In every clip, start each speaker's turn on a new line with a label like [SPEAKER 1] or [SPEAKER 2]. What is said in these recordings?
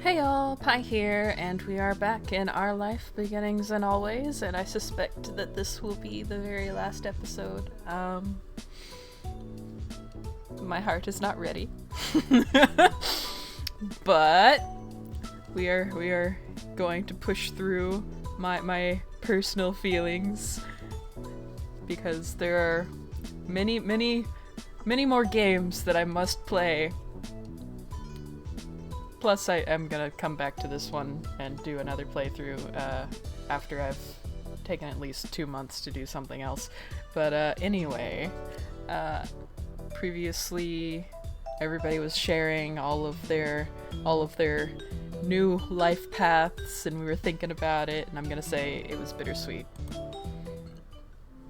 [SPEAKER 1] Hey y'all, Pi here, and we are back in Our Life Beginnings and Always, and I suspect that this will be the very last episode. My heart is not ready. But we are going to push through my personal feelings because there are many more games that I must play. Plus, I am gonna come back to this one and do another playthrough after I've taken at least 2 months to do something else. But anyway, previously everybody was sharing all of their new life paths, and we were thinking about it, and I'm gonna say it was bittersweet.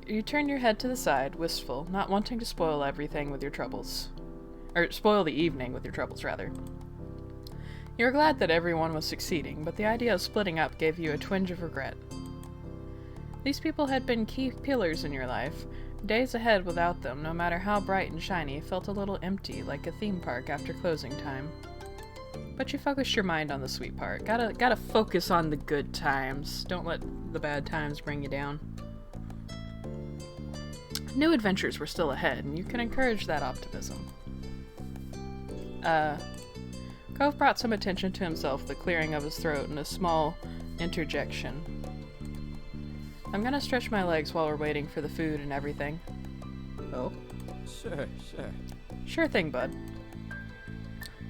[SPEAKER 1] You turned your head to the side, wistful, not wanting to spoil everything with your troubles. Or spoil the evening with your troubles, rather. You were glad that everyone was succeeding, but the idea of splitting up gave you a twinge of regret. These people had been key pillars in your life. Days ahead without them, no matter how bright and shiny, felt a little empty, like a theme park after closing time. But you focused your mind on the sweet part. Gotta focus on the good times. Don't let the bad times bring you down. New adventures were still ahead, and you can encourage that optimism. Cove brought some attention to himself, the clearing of his throat, and a small interjection. I'm gonna stretch my legs while we're waiting for the food and everything.
[SPEAKER 2] Oh? Sure.
[SPEAKER 1] Sure thing, bud.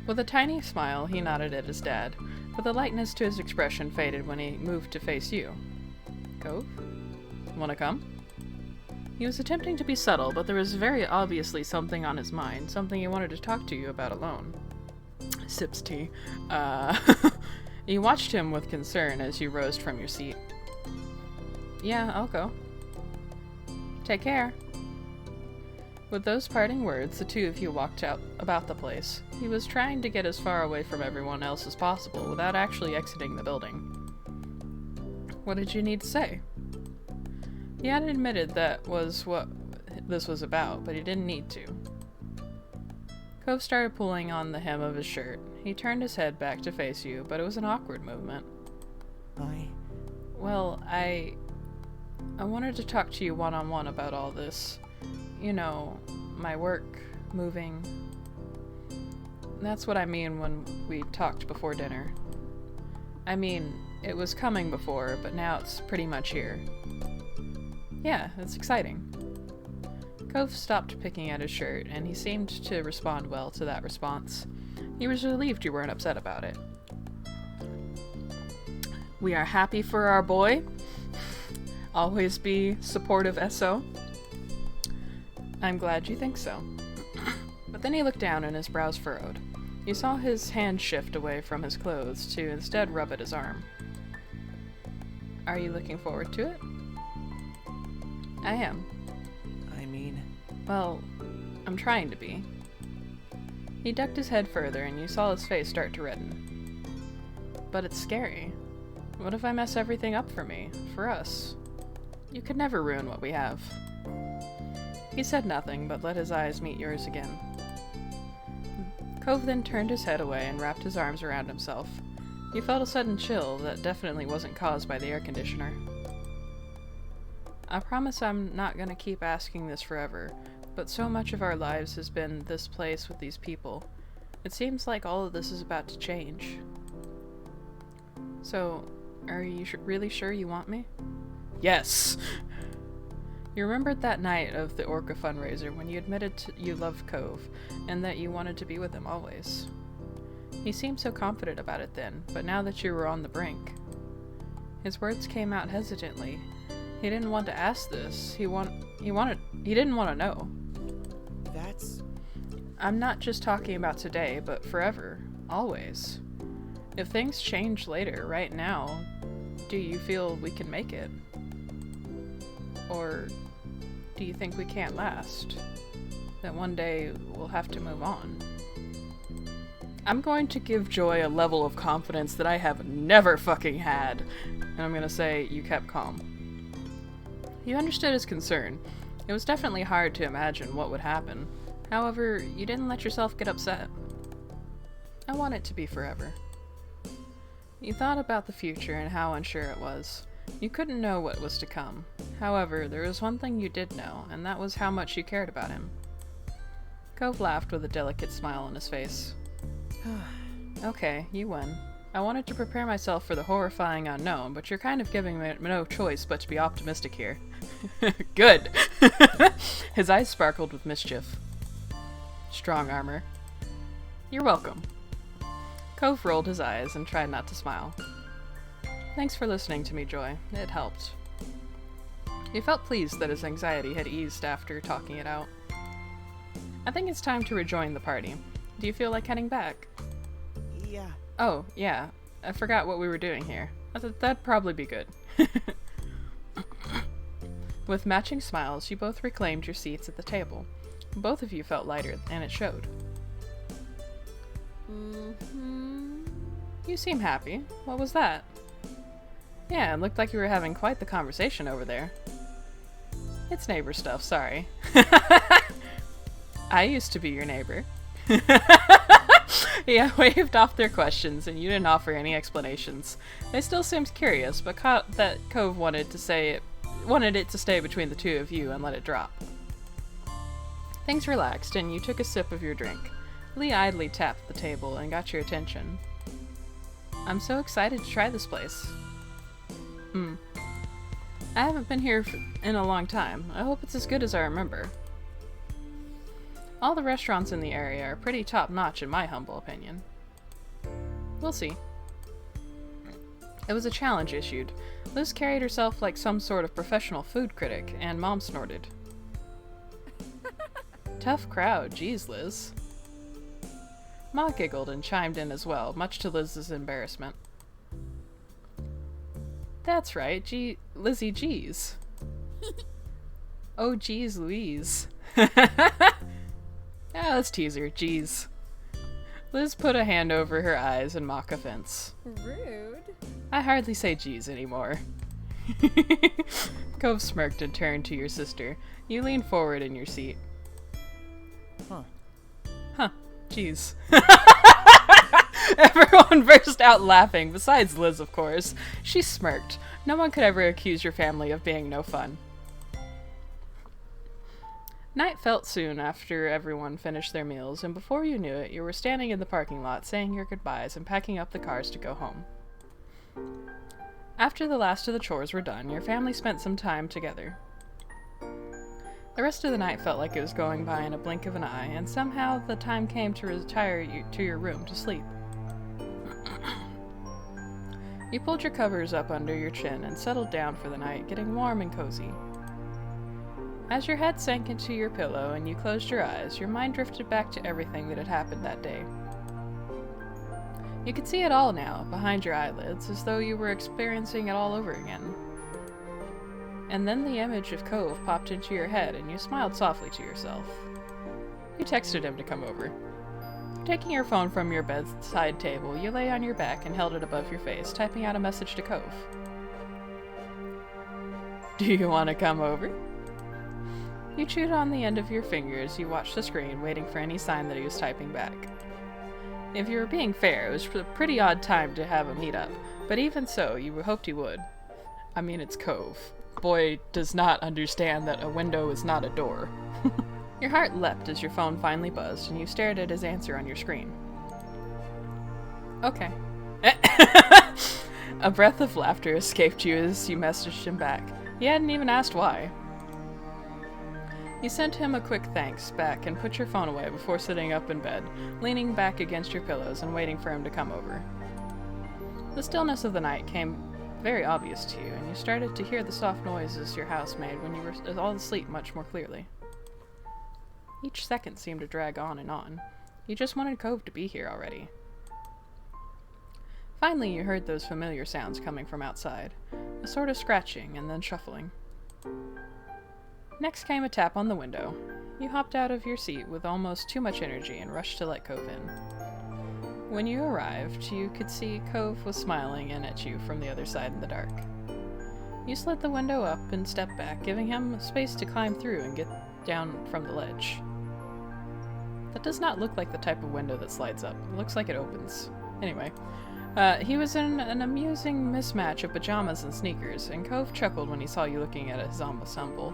[SPEAKER 1] With a tiny smile, he nodded at his dad, but the lightness to his expression faded when he moved to face you. Cove? Wanna come? He was attempting to be subtle, but there was very obviously something on his mind, something he wanted to talk to you about alone. Sips tea. You watched him with concern as you rose from your seat. Yeah, I'll go. Take care. With those parting words, the two of you walked out about the place. He was trying to get as far away from everyone else as possible without actually exiting the building. What did you need to say? He hadn't admitted that was what this was about, but he didn't need to. Cove started pulling on the hem of his shirt. He turned his head back to face you, but it was an awkward movement. Well, I wanted to talk to you one-on-one about all this. You know, my work, moving. That's what I mean when we talked before dinner. I mean, it was coming before, but now it's pretty much here. Yeah, it's exciting. Cove stopped picking at his shirt, and he seemed to respond well to that response. He was relieved you weren't upset about it. We are happy for our boy. Always be supportive, SO. I'm glad you think so. But then he looked down and his brows furrowed. You saw his hand shift away from his clothes to instead rub at his arm. Are you looking forward to it? I am. Well, I'm trying to be. He ducked his head further, and you saw his face start to redden. But it's scary. What if I mess everything up for me? For us? You could never ruin what we have. He said nothing, but let his eyes meet yours again. Cove then turned his head away and wrapped his arms around himself. You felt a sudden chill that definitely wasn't caused by the air conditioner. I promise I'm not gonna keep asking this forever, but so much of our lives has been this place with these people. It seems like all of this is about to change. So, are you really sure you want me? Yes! You remembered that night of the Orca fundraiser when you admitted you loved Cove, and that you wanted to be with him always. He seemed so confident about it then, but now that you were on the brink. His words came out hesitantly. He didn't want to ask this. He didn't want to know. I'm not just talking about today, but forever. Always. If things change later, right now, do you feel we can make it? Or do you think we can't last? That one day we'll have to move on? I'm going to give Joy a level of confidence that I have never fucking had. And I'm gonna say, you kept calm. You understood his concern. It was definitely hard to imagine what would happen. However, you didn't let yourself get upset. I want it to be forever. You thought about the future and how unsure it was. You couldn't know what was to come. However, there was one thing you did know, and that was how much you cared about him. Cove laughed with a delicate smile on his face. Okay, you win. I wanted to prepare myself for the horrifying unknown, but you're kind of giving me no choice but to be optimistic here. Good! His eyes sparkled with mischief. Strong armor. You're welcome. Cove rolled his eyes and tried not to smile. Thanks for listening to me, Joy. It helped. He felt pleased that his anxiety had eased after talking it out. I think it's time to rejoin the party. Do you feel like heading back?
[SPEAKER 2] Yeah.
[SPEAKER 1] Oh, yeah. I forgot what we were doing here. That'd probably be good. With matching smiles, you both reclaimed your seats at the table. Both of you felt lighter, and it showed. You seem happy. What was that? Yeah, it looked like you were having quite the conversation over there. It's neighbor stuff, sorry. I used to be your neighbor. Yeah, waved off their questions, and you didn't offer any explanations. They still seemed curious, but caught that Cove wanted it to stay between the two of you and let it drop. Things relaxed, and you took a sip of your drink. Lee idly tapped the table and got your attention. I'm so excited to try this place. I haven't been here in a long time. I hope it's as good as I remember. All the restaurants in the area are pretty top-notch in my humble opinion. We'll see. It was a challenge issued. Liz carried herself like some sort of professional food critic, and Mom snorted. Tough crowd, geez, Liz. Ma giggled and chimed in as well, much to Liz's embarrassment. That's right, Lizzie G's. Oh, geez, Louise. Let's tease her, geez. Liz put a hand over her eyes in mock offense.
[SPEAKER 3] Rude.
[SPEAKER 1] I hardly say geez anymore. Cove smirked and turned to your sister. You leaned forward in your seat. Huh, geez. Everyone burst out laughing, besides Liz, of course. She smirked. No one could ever accuse your family of being no fun. Night fell soon after everyone finished their meals, and before you knew it, you were standing in the parking lot saying your goodbyes and packing up the cars to go home. After the last of the chores were done, your family spent some time together. The rest of the night felt like it was going by in a blink of an eye, and somehow the time came to retire to your room to sleep. You pulled your covers up under your chin and settled down for the night, getting warm and cozy. As your head sank into your pillow and you closed your eyes, your mind drifted back to everything that had happened that day. You could see it all now, behind your eyelids, as though you were experiencing it all over again. And then the image of Cove popped into your head and you smiled softly to yourself. You texted him to come over. Taking your phone from your bedside table, you lay on your back and held it above your face, typing out a message to Cove. Do you want to come over? You chewed on the end of your fingers, you watched the screen, waiting for any sign that he was typing back. If you were being fair, it was a pretty odd time to have a meet-up, but even so, you hoped he would. I mean, it's Cove. Boy does not understand that a window is not a door. Your heart leapt as your phone finally buzzed, and you stared at his answer on your screen. Okay. A breath of laughter escaped you as you messaged him back. He hadn't even asked why. You sent him a quick thanks back and put your phone away before sitting up in bed, leaning back against your pillows and waiting for him to come over. The stillness of the night came very obvious to you, and you started to hear the soft noises your house made when you were all asleep much more clearly. Each second seemed to drag on and on. You just wanted Cove to be here already. Finally, you heard those familiar sounds coming from outside, a sort of scratching and then shuffling. Next came a tap on the window. You hopped out of your seat with almost too much energy and rushed to let Cove in. When you arrived, you could see Cove was smiling in at you from the other side in the dark. You slid the window up and stepped back, giving him space to climb through and get down from the ledge. That does not look like the type of window that slides up. It looks like it opens. Anyway, He was in an amusing mismatch of pajamas and sneakers, and Cove chuckled when he saw you looking at his ensemble.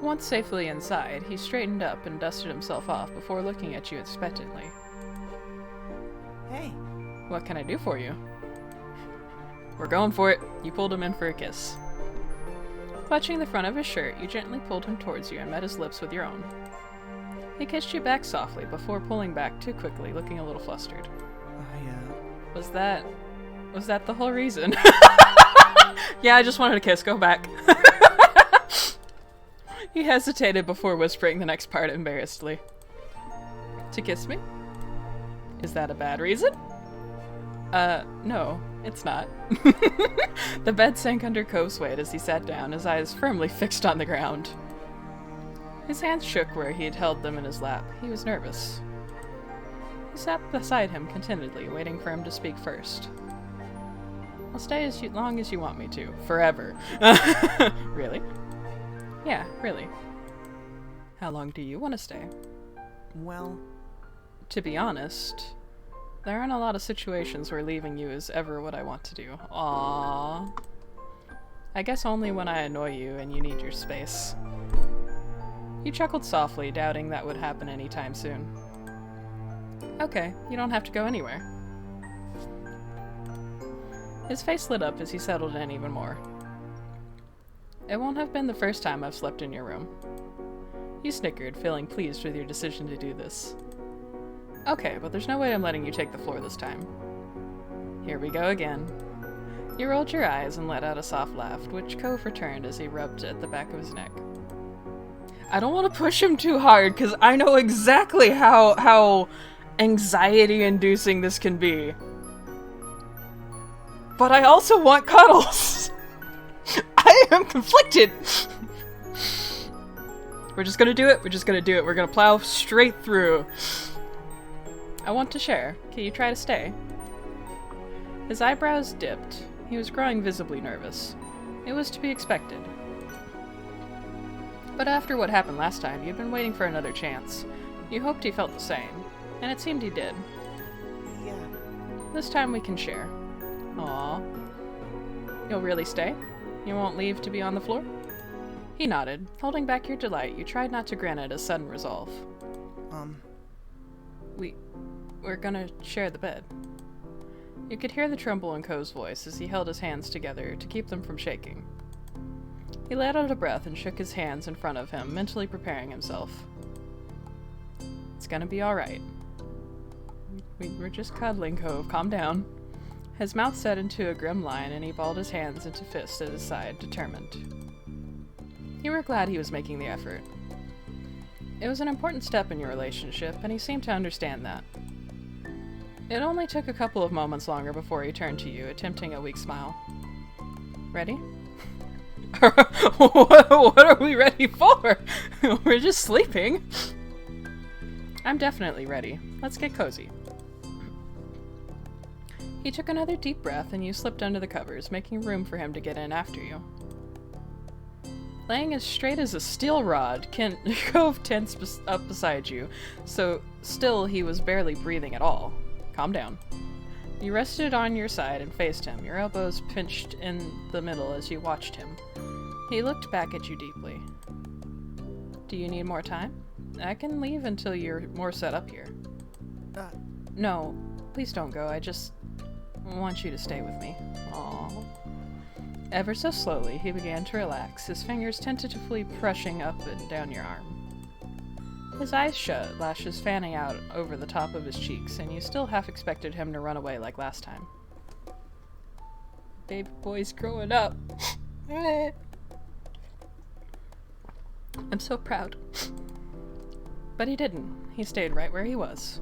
[SPEAKER 1] Once safely inside, he straightened up and dusted himself off before looking at you expectantly.
[SPEAKER 2] Hey.
[SPEAKER 1] What can I do for you? We're going for it. You pulled him in for a kiss. Clutching the front of his shirt, you gently pulled him towards you and met his lips with your own. He kissed you back softly before pulling back too quickly, looking a little flustered. Was that the whole reason? Yeah, I just wanted a kiss. Go back. He hesitated before whispering the next part embarrassedly. To kiss me? Is that a bad reason? No, it's not. The bed sank under Cove's weight as he sat down, his eyes firmly fixed on the ground. His hands shook where he had held them in his lap. He was nervous. You sat beside him contentedly, waiting for him to speak first. I'll stay as long as you want me to. Forever. Really? Yeah, really. How long do you want to stay?
[SPEAKER 2] Well...
[SPEAKER 1] To be honest, there aren't a lot of situations where leaving you is ever what I want to do. Aww. I guess only when I annoy you and you need your space. You chuckled softly, doubting that would happen anytime soon. Okay, you don't have to go anywhere. His face lit up as he settled in even more. It won't have been the first time I've slept in your room. You snickered, feeling pleased with your decision to do this. Okay, but there's no way I'm letting you take the floor this time. Here we go again. You rolled your eyes and let out a soft laugh, which Cove returned as he rubbed at the back of his neck. I don't want to push him too hard, because I know exactly how anxiety-inducing this can be. But I also want cuddles! I am conflicted! We're just gonna do it, we're gonna plow straight through. I want to share. Can you try to stay? His eyebrows dipped. He was growing visibly nervous. It was to be expected. But after what happened last time, you'd been waiting for another chance. You hoped he felt the same, and it seemed he did.
[SPEAKER 2] Yeah.
[SPEAKER 1] This time we can share. Aww. You'll really stay? You won't leave to be on the floor? He nodded. Holding back your delight, you tried not to grin at his sudden resolve. We're gonna share the bed. You could hear the tremble in Cove's voice as he held his hands together to keep them from shaking. He let out a breath and shook his hands in front of him, mentally preparing himself. It's gonna be alright. We're just cuddling, Cove. Calm down. His mouth set into a grim line and he balled his hands into fists at his side, determined. You were glad he was making the effort. It was an important step in your relationship, and he seemed to understand that. It only took a couple of moments longer before he turned to you, attempting a weak smile. Ready? What are we ready for? We're just sleeping. I'm definitely ready. Let's get cozy. He took another deep breath and you slipped under the covers, making room for him to get in after you. Laying as straight as a steel rod, Cove tensed up beside you, so still he was barely breathing at all. Calm down. You rested on your side and faced him, your elbows pinched in the middle as you watched him. He looked back at you deeply. Do you need more time? I can leave until you're more set up here. No, please don't go. I just want you to stay with me. Aww. Ever so slowly, he began to relax, his fingers tentatively brushing up and down your arm. His eyes shut, lashes fanning out over the top of his cheeks, and you still half expected him to run away like last time. Baby boy's growing up. I'm so proud. But he didn't. He stayed right where he was.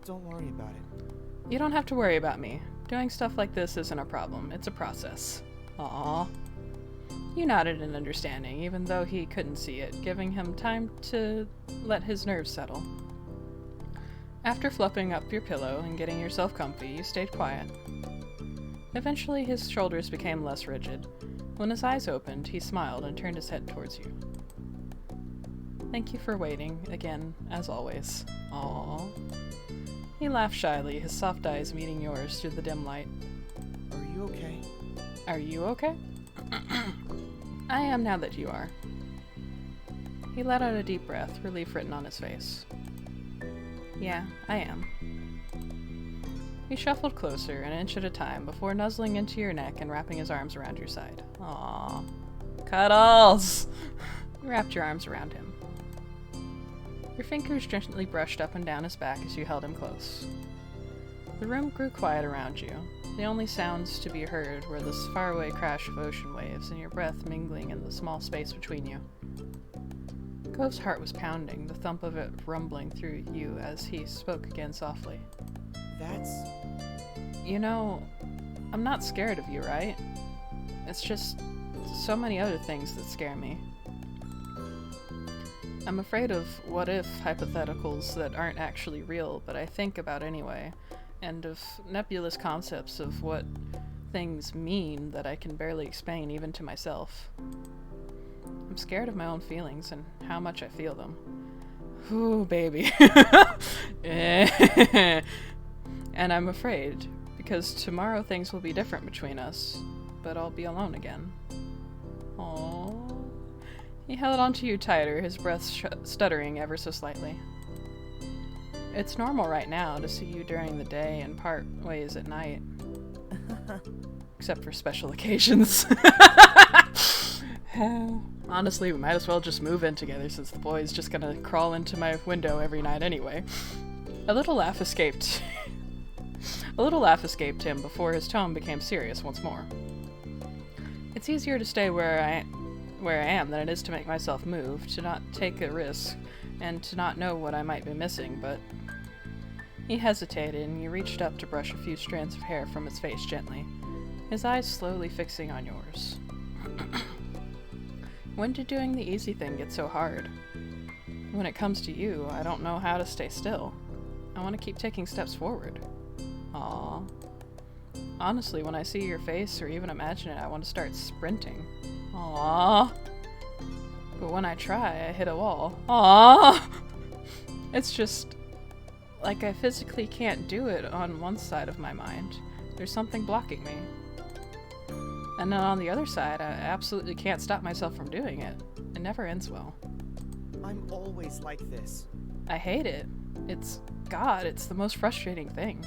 [SPEAKER 2] Don't worry about it.
[SPEAKER 1] You don't have to worry about me. Doing stuff like this isn't a problem. It's a process. Aww. You nodded in understanding, even though he couldn't see it, giving him time to let his nerves settle. After fluffing up your pillow and getting yourself comfy, you stayed quiet. Eventually, his shoulders became less rigid. When his eyes opened, he smiled and turned his head towards you. Thank you for waiting, again, as always. Aww. He laughed shyly, his soft eyes meeting yours through the dim light.
[SPEAKER 2] Are you okay?
[SPEAKER 1] Are you okay? I am now that you are. He let out a deep breath, relief written on his face. Yeah, I am. He shuffled closer, an inch at a time, before nuzzling into your neck and wrapping his arms around your side. Aww. Cuddles! You wrapped your arms around him. Your fingers gently brushed up and down his back as you held him close. The room grew quiet around you. The only sounds to be heard were the faraway crash of ocean waves and your breath mingling in the small space between you. Cove's heart was pounding, the thump of it rumbling through you as he spoke again softly.
[SPEAKER 2] That's...
[SPEAKER 1] You know, I'm not scared of you, right? It's just so many other things that scare me. I'm afraid of what-if hypotheticals that aren't actually real, but I think about anyway, and of nebulous concepts of what things mean that I can barely explain even to myself. I'm scared of my own feelings and how much I feel them. Ooh, baby. And I'm afraid, because tomorrow things will be different between us, but I'll be alone again. Aww. He held onto you tighter, his breath stuttering ever so slightly. It's normal right now to see you during the day and part ways at night. Except for special occasions. Honestly, we might as well just move in together since the boy's just gonna crawl into my window every night anyway. A little laugh escaped him before his tone became serious once more. It's easier to stay where I am than it is to make myself move, to not take a risk, and to not know what I might be missing, but... He hesitated, and you reached up to brush a few strands of hair from his face gently, his eyes slowly fixing on yours. When did doing the easy thing get so hard? When it comes to you, I don't know how to stay still. I want to keep taking steps forward. Aww. Honestly, when I see your face or even imagine it, I want to start sprinting. Aww. But when I try, I hit a wall. Aww. It's just like I physically can't do it on one side of my mind. There's something blocking me. And then on the other side, I absolutely can't stop myself from doing it. It never ends well.
[SPEAKER 2] I'm always like this.
[SPEAKER 1] I hate it. It's the most frustrating thing.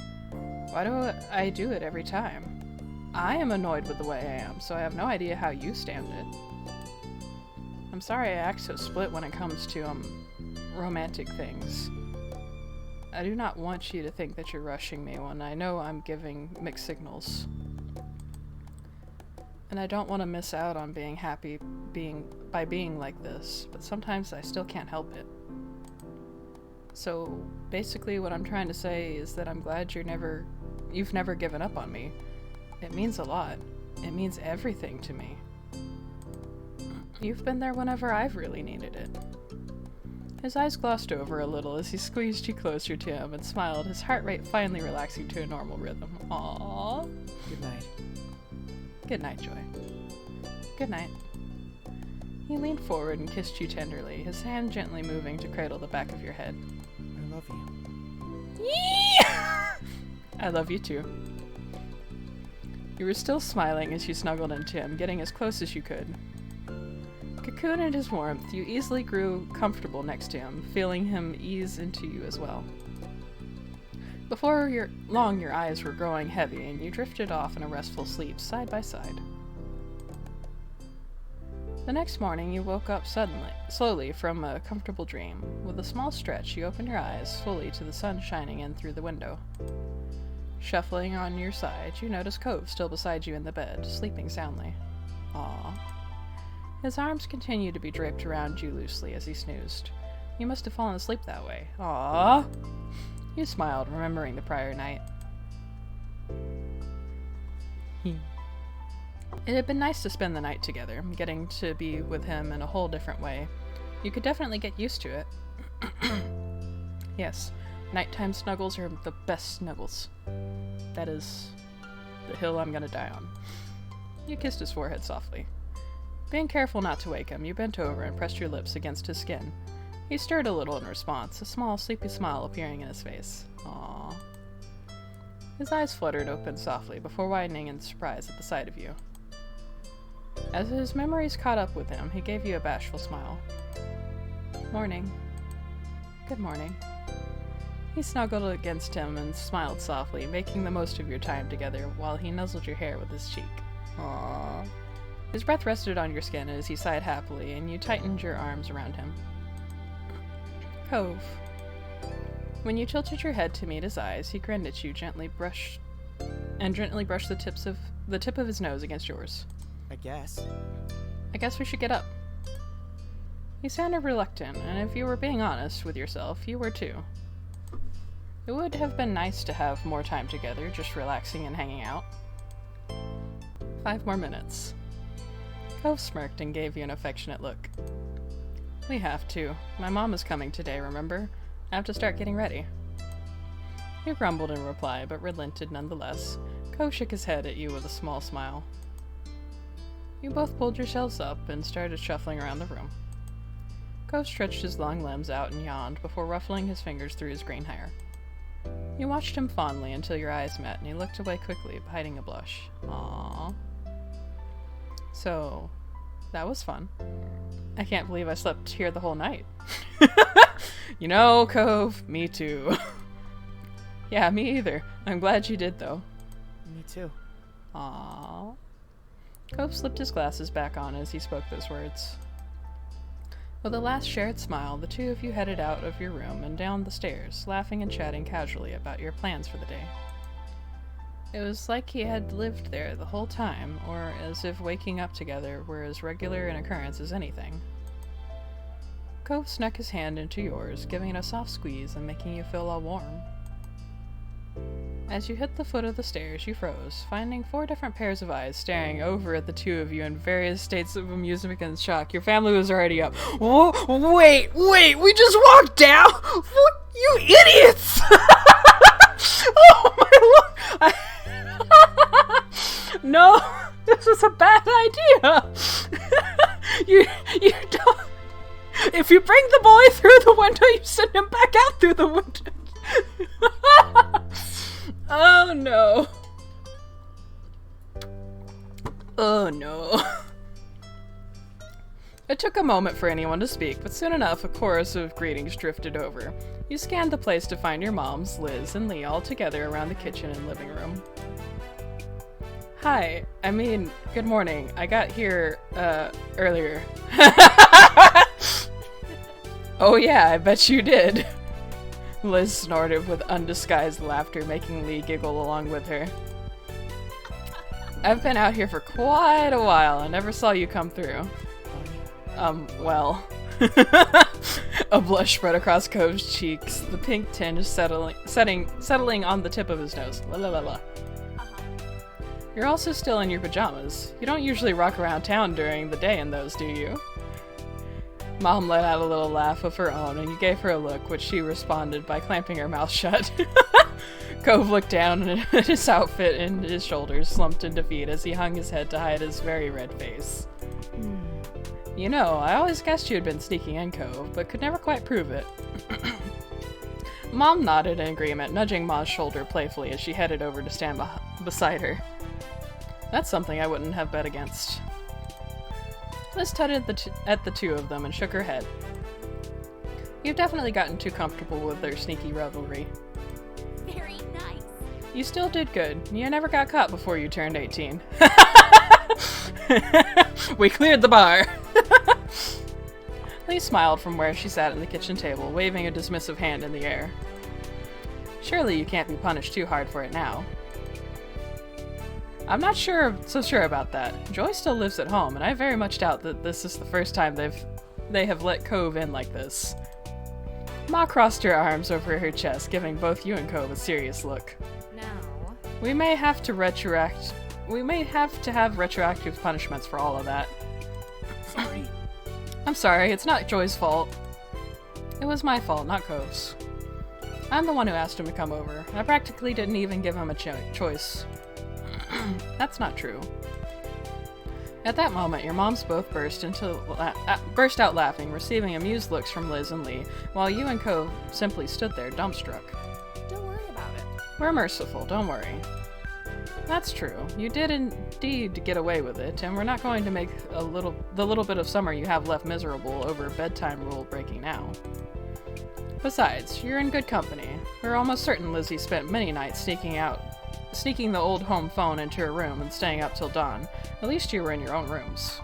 [SPEAKER 1] Why do I do it every time? I am annoyed with the way I am, so I have no idea how you stand it. I'm sorry I act so split when it comes to, romantic things. I do not want you to think that you're rushing me when I know I'm giving mixed signals. And I don't want to miss out on being happy by being like this, but sometimes I still can't help it. So, basically what I'm trying to say is that I'm glad you've never given up on me. It means a lot. It means everything to me. You've been there whenever I've really needed it. His eyes glossed over a little as he squeezed you closer to him and smiled, his heart rate finally relaxing to a normal rhythm. Aww.
[SPEAKER 2] Good night.
[SPEAKER 1] Good night, Joy. Good night. He leaned forward and kissed you tenderly, his hand gently moving to cradle the back of your head.
[SPEAKER 2] I love you.
[SPEAKER 1] I love you too. You were still smiling as you snuggled into him, getting as close as you could. Cocooned in his warmth, you easily grew comfortable next to him, feeling him ease into you as well. Before long, your eyes were growing heavy, and you drifted off in a restful sleep, side by side. The next morning, you woke up slowly from a comfortable dream. With a small stretch, you opened your eyes fully to the sun shining in through the window. Shuffling on your side, you noticed Cove still beside you in the bed, sleeping soundly. Aww. His arms continued to be draped around you loosely as he snoozed. You must have fallen asleep that way. Aww. You smiled, remembering the prior night. It had been nice to spend the night together, getting to be with him in a whole different way. You could definitely get used to it. Yes, nighttime snuggles are the best snuggles. That is the hill I'm gonna die on. You kissed his forehead softly. Being careful not to wake him, you bent over and pressed your lips against his skin. He stirred a little in response, a small, sleepy smile appearing in his face. Aww. His eyes fluttered open softly before widening in surprise at the sight of you. As his memories caught up with him, he gave you a bashful smile. Morning. Good morning. He snuggled against him and smiled softly, making the most of your time together while he nuzzled your hair with his cheek. Aww. His breath rested on your skin as he sighed happily, and you tightened your arms around him. Cove. When you tilted your head to meet his eyes, he grinned at you, gently brushed the tip of his nose against yours.
[SPEAKER 2] I guess
[SPEAKER 1] we should get up. You sounded reluctant, and if you were being honest with yourself, you were too. It would have been nice to have more time together, just relaxing and hanging out. 5 more minutes. Cove smirked and gave you an affectionate look. We have to. My mom is coming today, remember? I have to start getting ready. You grumbled in reply, but relented nonetheless. Cove shook his head at you with a small smile. You both pulled yourselves up and started shuffling around the room. Cove stretched his long limbs out and yawned before ruffling his fingers through his green hair. You watched him fondly until your eyes met, and he looked away quickly, hiding a blush. Aww. So, that was fun. I can't believe I slept here the whole night. You know, Cove, me too. Yeah, me either. I'm glad you did, though.
[SPEAKER 2] Me too.
[SPEAKER 1] Aww. Cove slipped his glasses back on as he spoke those words. With a last shared smile, the two of you headed out of your room and down the stairs, laughing and chatting casually about your plans for the day. It was like he had lived there the whole time, or as if waking up together were as regular an occurrence as anything. Cove snuck his hand into yours, giving it a soft squeeze and making you feel all warm. As you hit the foot of the stairs, you froze, finding 4 different pairs of eyes staring over at the two of you in various states of amusement and shock. Your family was already up. Whoa, wait, we just walked down? What, you idiots! Oh my lord! No, this was a bad idea! You don't... If you bring the boy through the window, you send him back out through the window. Oh no. Oh no. It took a moment for anyone to speak, but soon enough a chorus of greetings drifted over. You scanned the place to find your moms, Liz and Lee, all together around the kitchen and living room. Hi, good morning. I got here, earlier. Oh yeah, I bet you did. Liz snorted with undisguised laughter, making Lee giggle along with her. I've been out here for quite a while. I never saw you come through. Well. A blush spread across Cove's cheeks, the pink tinge settling on the tip of his nose. La la la la. You're also still in your pajamas. You don't usually rock around town during the day in those, do you? Mom let out a little laugh of her own, and you gave her a look, which she responded by clamping her mouth shut. Cove looked down at his outfit, and his shoulders slumped in defeat as he hung his head to hide his very red face. You know, I always guessed you had been sneaking in, Cove, but could never quite prove it. Mom nodded in agreement, nudging Ma's shoulder playfully as she headed over to stand beside her. That's something I wouldn't have bet against. Liz tutted at the two of them and shook her head. You've definitely gotten too comfortable with their sneaky revelry.
[SPEAKER 3] Very nice.
[SPEAKER 1] You still did good. You never got caught before you turned 18. We cleared the bar. Lee smiled from where she sat at the kitchen table, waving a dismissive hand in the air. Surely you can't be punished too hard for it now. I'm not so sure about that. Joy still lives at home, and I very much doubt that this is the first time they have let Cove in like this. Ma crossed her arms over her chest, giving both you and Cove a serious look.
[SPEAKER 3] No.
[SPEAKER 1] We may have to have retroactive punishments for all of that.
[SPEAKER 2] Sorry.
[SPEAKER 1] I'm sorry, it's not Joy's fault. It was my fault, not Cove's. I'm the one who asked him to come over. I practically didn't even give him a choice. That's not true. At that moment, your moms both burst out laughing, receiving amused looks from Liz and Lee, while you and Cove simply stood there, dumbstruck.
[SPEAKER 3] Don't worry about it.
[SPEAKER 1] We're merciful, don't worry. That's true. You did indeed get away with it, and we're not going to make the little bit of summer you have left miserable over bedtime rule breaking now. Besides, you're in good company. We're almost certain Lizzie spent many nights sneaking the old home phone into her room and staying up till dawn. At least you were in your own rooms.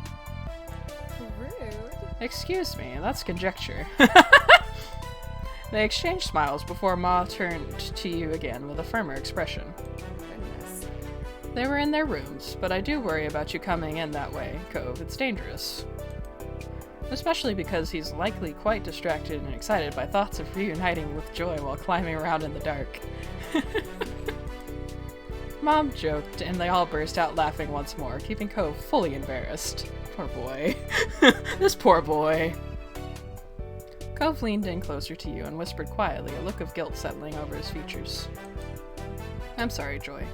[SPEAKER 3] Rude.
[SPEAKER 1] Excuse me, that's conjecture. They exchanged smiles before Ma turned to you again with a firmer expression.
[SPEAKER 3] Goodness.
[SPEAKER 1] They were in their rooms, but I do worry about you coming in that way, Cove. It's dangerous. Especially because he's likely quite distracted and excited by thoughts of reuniting with Joy while climbing around in the dark. Mom joked, and they all burst out laughing once more, keeping Cove fully embarrassed. Poor boy. This poor boy. Cove leaned in closer to you and whispered quietly, a look of guilt settling over his features. I'm sorry, Joy.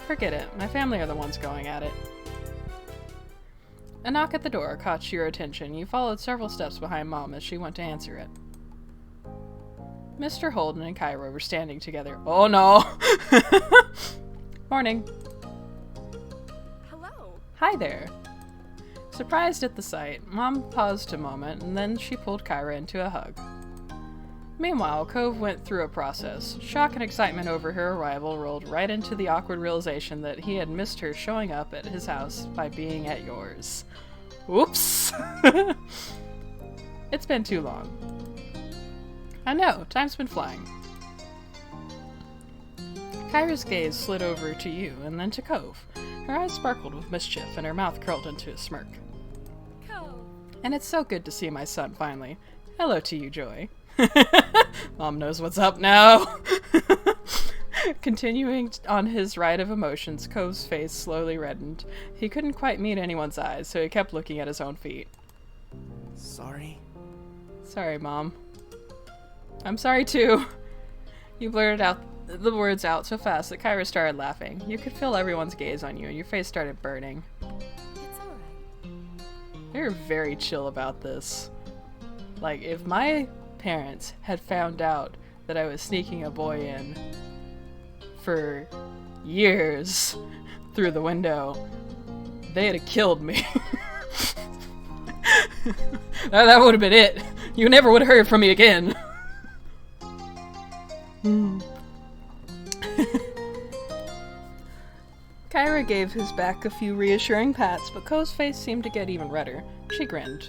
[SPEAKER 1] Forget it. My family are the ones going at it. A knock at the door caught your attention. You followed several steps behind Mom as she went to answer it. Mr. Holden and Kyra were standing together. Oh no! Morning.
[SPEAKER 3] Hello.
[SPEAKER 1] Hi there. Surprised at the sight, Mom paused a moment, and then she pulled Kyra into a hug. Meanwhile, Cove went through a process. Shock and excitement over her arrival rolled right into the awkward realization that he had missed her showing up at his house by being at yours. Whoops! It's been too long. I know, time's been flying. Kyra's gaze slid over to you, and then to Cove. Her eyes sparkled with mischief, and her mouth curled into a smirk.
[SPEAKER 3] Cove.
[SPEAKER 1] And it's so good to see my son, finally. Hello to you, Joy. Mom knows what's up now. Continuing on his ride of emotions, Cove's face slowly reddened. He couldn't quite meet anyone's eyes, so he kept looking at his own feet.
[SPEAKER 2] Sorry.
[SPEAKER 1] Sorry, Mom. I'm sorry, too. You blurted out the words out so fast that Kyra started laughing. You could feel everyone's gaze on you, and your face started burning.
[SPEAKER 3] It's alright.
[SPEAKER 1] You're very chill about this. Like, if my parents had found out that I was sneaking a boy in for years through the window, they'd have killed me. That would have been it. You never would have heard from me again. Kyra gave his back a few reassuring pats, but Ko's face seemed to get even redder. She grinned.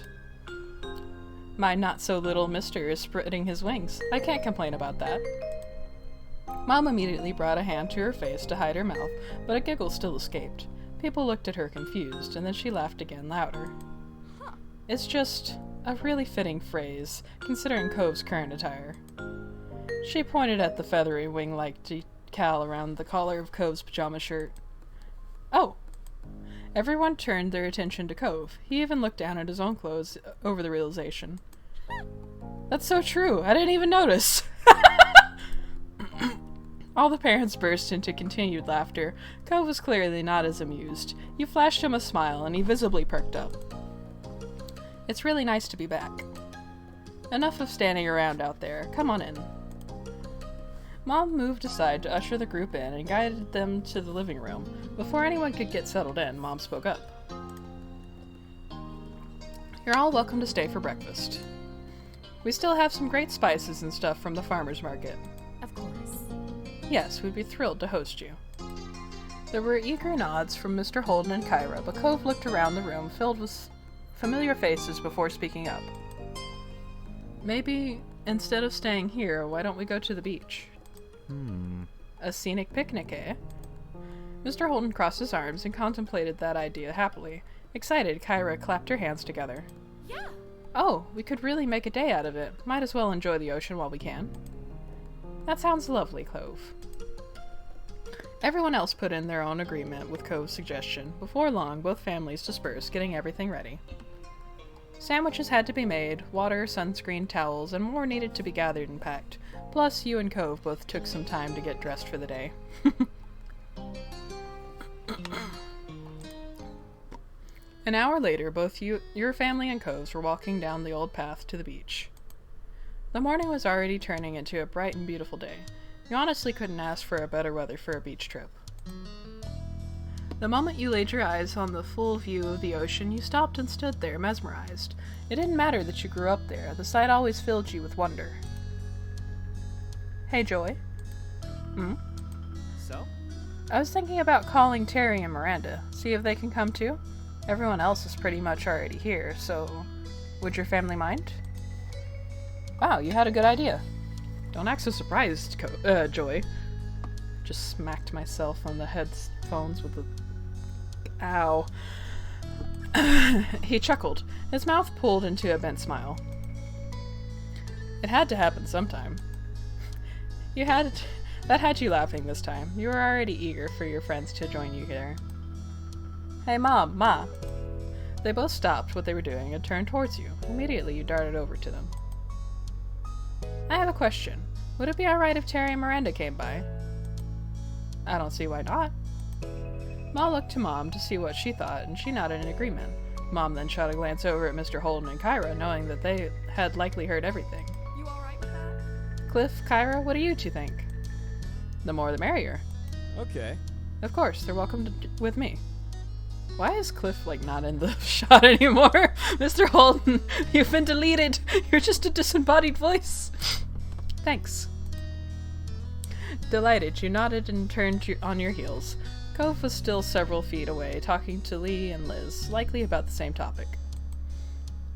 [SPEAKER 1] My not-so-little mister is spreading his wings. I can't complain about that. Mom immediately brought a hand to her face to hide her mouth, but a giggle still escaped. People looked at her confused, and then she laughed again, louder.
[SPEAKER 3] Huh.
[SPEAKER 1] It's just a really fitting phrase, considering Cove's current attire. She pointed at the feathery wing-like decal around the collar of Cove's pajama shirt. Oh! Everyone turned their attention to Cove. He even looked down at his own clothes over the realization. That's so true. I didn't even notice. All the parents burst into continued laughter. Cove was clearly not as amused. You flashed him a smile, and he visibly perked up. It's really nice to be back. Enough of standing around out there. Come on in. Mom moved aside to usher the group in and guided them to the living room. Before anyone could get settled in, Mom spoke up. You're all welcome to stay for breakfast. We still have some great spices and stuff from the farmer's market.
[SPEAKER 3] Of course.
[SPEAKER 1] Yes, we'd be thrilled to host you. There were eager nods from Mr. Holden and Kyra, but Cove looked around the room filled with familiar faces before speaking up. Maybe, instead of staying here, why don't we go to the beach? A scenic picnic, eh? Mr. Holden crossed his arms and contemplated that idea happily. Excited, Kyra clapped her hands together.
[SPEAKER 3] Yeah.
[SPEAKER 1] Oh, we could really make a day out of it. Might as well enjoy the ocean while we can. That sounds lovely, Cove. Everyone else put in their own agreement with Cove's suggestion. Before long, both families dispersed, getting everything ready. Sandwiches had to be made, water, sunscreen, towels, and more needed to be gathered and packed. Plus, you and Cove both took some time to get dressed for the day. An hour later, both your family and Cove's were walking down the old path to the beach. The morning was already turning into a bright and beautiful day. You honestly couldn't ask for a better weather for a beach trip. The moment you laid your eyes on the full view of the ocean, you stopped and stood there, mesmerized. It didn't matter that you grew up there. The sight always filled you with wonder. Hey, Joy.
[SPEAKER 2] So?
[SPEAKER 1] I was thinking about calling Terry and Miranda, see if they can come too. Everyone else is pretty much already here, so would your family mind? Wow, you had a good idea. Don't act so surprised, Joy. Just smacked myself on the headphones with a... Ow. He chuckled, his mouth pulled into a bent smile. It had to happen sometime. That had you laughing this time. You were already eager for your friends to join you there. Hey, Mom, Ma. They both stopped what they were doing and turned towards you. Immediately, you darted over to them. I have a question. Would it be alright if Terry and Miranda came by? I don't see why not. Ma looked to Mom to see what she thought, and she nodded in agreement. Mom then shot a glance over at Mr. Holden and Kyra, knowing that they had likely heard everything.
[SPEAKER 3] You alright with that?
[SPEAKER 1] Cliff, Kyra, what do you two think? The more the merrier.
[SPEAKER 2] Okay.
[SPEAKER 1] Of course, they're welcome with me. Why is Cliff, not in the shot anymore? Mr. Holden, you've been deleted. You're just a disembodied voice. Thanks. Delighted, you nodded and turned on your heels. Cove was still several feet away, talking to Lee and Liz, likely about the same topic.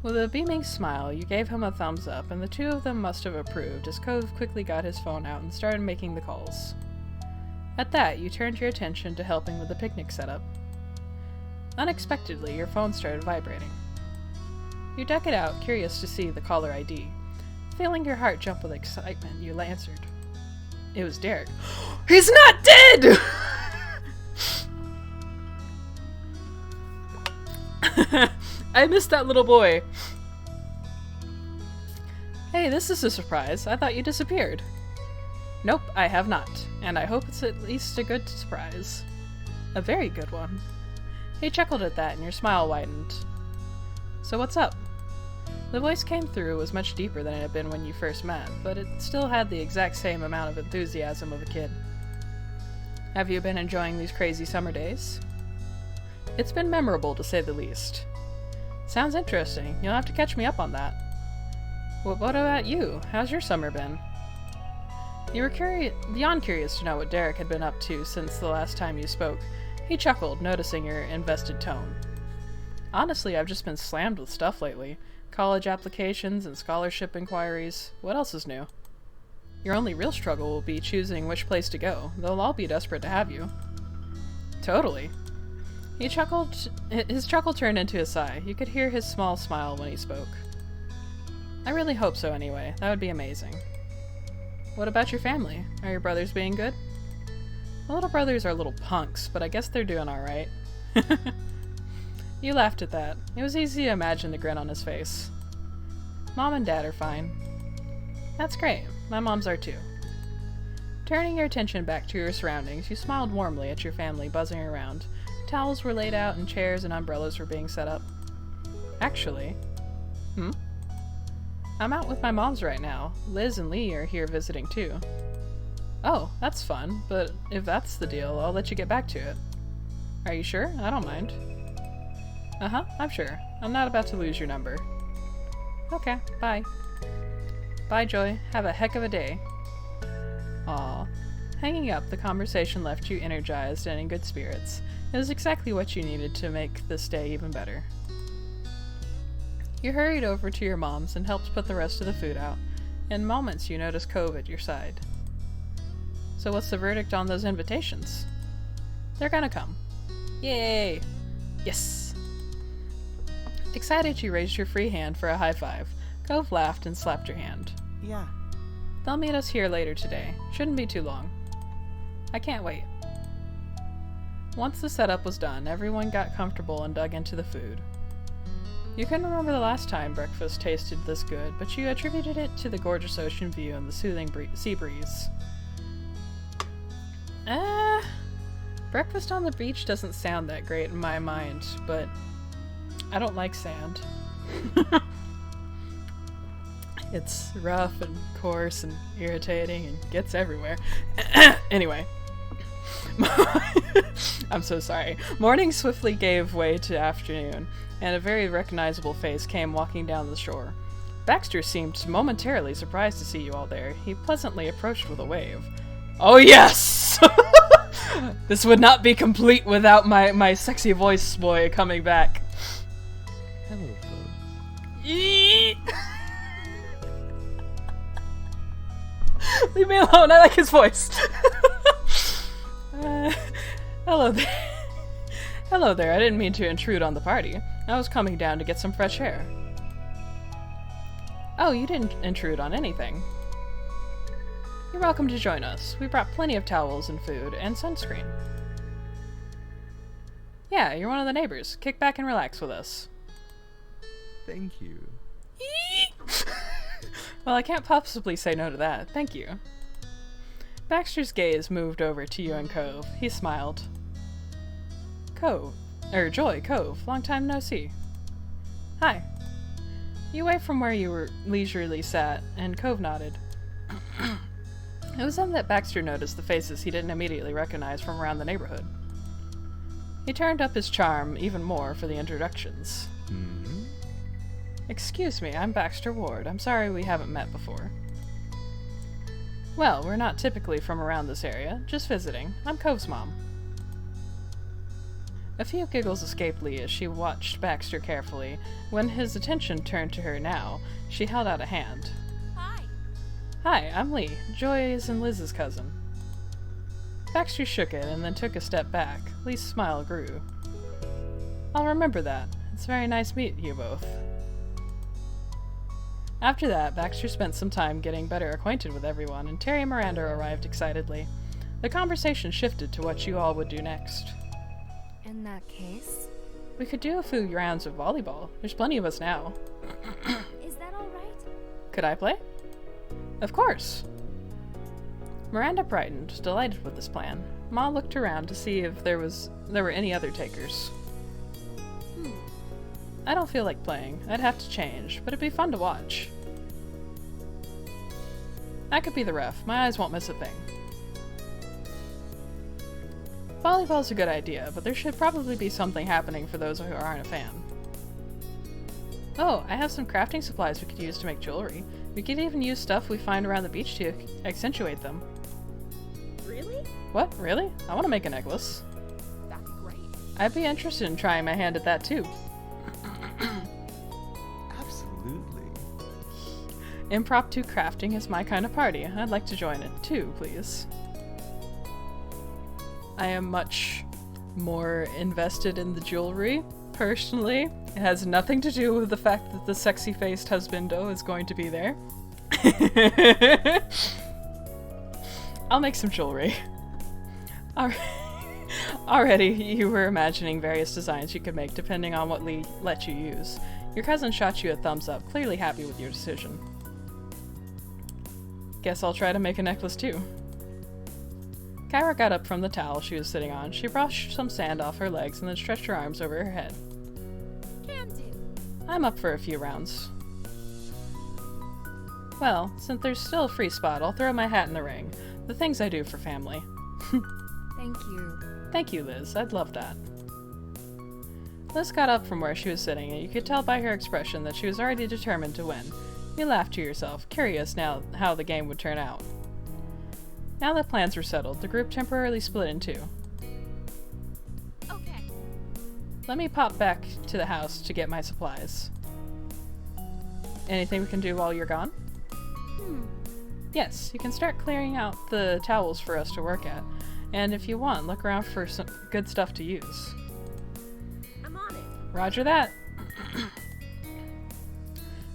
[SPEAKER 1] With a beaming smile, you gave him a thumbs up, and the two of them must have approved, as Cove quickly got his phone out and started making the calls. At that, you turned your attention to helping with the picnic setup. Unexpectedly, your phone started vibrating. You dug it out, curious to see the caller ID. Feeling your heart jump with excitement, you answered. It was Derek. He's not dead! I missed that little boy. Hey, this is a surprise. I thought you disappeared. Nope, I have not. And I hope it's at least a good surprise. A very good one. He chuckled at that and your smile widened. So what's up? The voice came through was much deeper than it had been when you first met, but it still had the exact same amount of enthusiasm of a kid. Have you been enjoying these crazy summer days? It's been memorable, to say the least. Sounds interesting. You'll have to catch me up on that. Well, what about you? How's your summer been? You were beyond curious to know what Derek had been up to since the last time you spoke. He chuckled, noticing your invested tone. Honestly, I've just been slammed with stuff lately. College applications and scholarship inquiries. What else is new? Your only real struggle will be choosing which place to go. They'll all be desperate to have you. Totally. He chuckled. His chuckle turned into a sigh. You could hear his small smile when he spoke. I really hope so anyway. That would be amazing. What about your family? Are your brothers being good? My little brothers are little punks, but I guess they're doing alright. You laughed at that. It was easy to imagine the grin on his face. Mom and Dad are fine. That's great. My moms are too. Turning your attention back to your surroundings, you smiled warmly at your family buzzing around. Towels were laid out and chairs and umbrellas were being set up. Actually... I'm out with my moms right now. Liz and Lee are here visiting too. Oh, that's fun, but if that's the deal, I'll let you get back to it. Are you sure? I don't mind. Uh-huh, I'm sure. I'm not about to lose your number. Okay, bye. Bye, Joy. Have a heck of a day. Aw. Hanging up, the conversation left you energized and in good spirits. It was exactly what you needed to make this day even better. You hurried over to your mom's and helped put the rest of the food out. In moments, you noticed Cove at your side. So what's the verdict on those invitations? They're gonna come. Yay! Yes! Excited, you raised your free hand for a high five. Cove laughed and slapped your hand.
[SPEAKER 2] Yeah.
[SPEAKER 1] They'll meet us here later today. Shouldn't be too long. I can't wait. Once the setup was done, everyone got comfortable and dug into the food. You couldn't remember the last time breakfast tasted this good, but you attributed it to the gorgeous ocean view and the soothing sea breeze. Breakfast on the beach doesn't sound that great in my mind, but I don't like sand. It's rough and coarse and irritating and gets everywhere. Anyway. I'm so sorry. Morning swiftly gave way to afternoon, and a very recognizable face came walking down the shore. Baxter seemed momentarily surprised to see you all there. He pleasantly approached with a wave. Oh yes! This would not be complete without my sexy voice boy coming back.
[SPEAKER 2] Hello, folks.
[SPEAKER 1] Eee! Leave me alone, I like his voice. Hello there. Hello there, I didn't mean to intrude on the party. I was coming down to get some fresh air. Oh, you didn't intrude on anything. You're welcome to join us. We brought plenty of towels and food and sunscreen. Yeah, you're one of the neighbors. Kick back and relax with us.
[SPEAKER 2] Thank you.
[SPEAKER 1] Well, I can't possibly say no to that. Thank you. Baxter's gaze moved over to you and Cove. He smiled. Joy, Cove. Long time no see. Hi. You waved from where you were leisurely sat, and Cove nodded. It was then that Baxter noticed the faces he didn't immediately recognize from around the neighborhood. He turned up his charm even more for the introductions.
[SPEAKER 2] Mm-hmm.
[SPEAKER 1] Excuse me, I'm Baxter Ward. I'm sorry we haven't met before. Well, we're not typically from around this area, just visiting. I'm Cove's mom. A few giggles escaped Lee as she watched Baxter carefully. When his attention turned to her now, she held out a hand.
[SPEAKER 3] Hi.
[SPEAKER 1] Hi, I'm Lee, Joy's and Liz's cousin. Baxter shook it and then took a step back. Lee's smile grew. I'll remember that. It's very nice meeting you both. After that, Baxter spent some time getting better acquainted with everyone, and Terry and Miranda arrived excitedly. The conversation shifted to what you all would do next.
[SPEAKER 3] In that case,
[SPEAKER 1] We could do a few rounds of volleyball. There's plenty of us now.
[SPEAKER 3] is that all right?
[SPEAKER 1] Could I play? Of course. Miranda brightened, delighted with this plan. Ma looked around to see if there were any other takers. I don't feel like playing. I'd have to change, but it'd be fun to watch. I could be the ref. My eyes won't miss a thing. Volleyball's a good idea, but there should probably be something happening for those who aren't a fan. Oh, I have some crafting supplies we could use to make jewelry. We could even use stuff we find around the beach to accentuate them.
[SPEAKER 3] Really?
[SPEAKER 1] What? Really? I want to make a necklace.
[SPEAKER 3] That'd be great.
[SPEAKER 1] I'd be interested in trying my hand at that too.
[SPEAKER 2] Absolutely.
[SPEAKER 1] Impromptu crafting is my kind of party. I'd like to join it too, please. I am much more invested in the jewelry, personally. It has nothing to do with the fact that the sexy-faced husbando is going to be there. I'll make some jewelry. Already, you were imagining various designs you could make depending on what Lee let you use. Your cousin shot you a thumbs up, clearly happy with your decision. Guess I'll try to make a necklace too. Kyra got up from the towel she was sitting on. She brushed some sand off her legs and then stretched her arms over her head.
[SPEAKER 3] Can do.
[SPEAKER 1] I'm up for a few rounds. Well, since there's still a free spot, I'll throw my hat in the ring. The things I do for family.
[SPEAKER 3] Thank you.
[SPEAKER 1] Thank you, Liz. I'd love that. Liz got up from where she was sitting, and you could tell by her expression that she was already determined to win. You laughed to yourself, curious now how the game would turn out. Now that plans were settled, the group temporarily split in two.
[SPEAKER 3] Okay.
[SPEAKER 1] Let me pop back to the house to get my supplies. Anything we can do while you're gone? Yes, you can start clearing out the towels for us to work at. And if you want, look around for some good stuff to use.
[SPEAKER 3] I'm on it.
[SPEAKER 1] Roger that!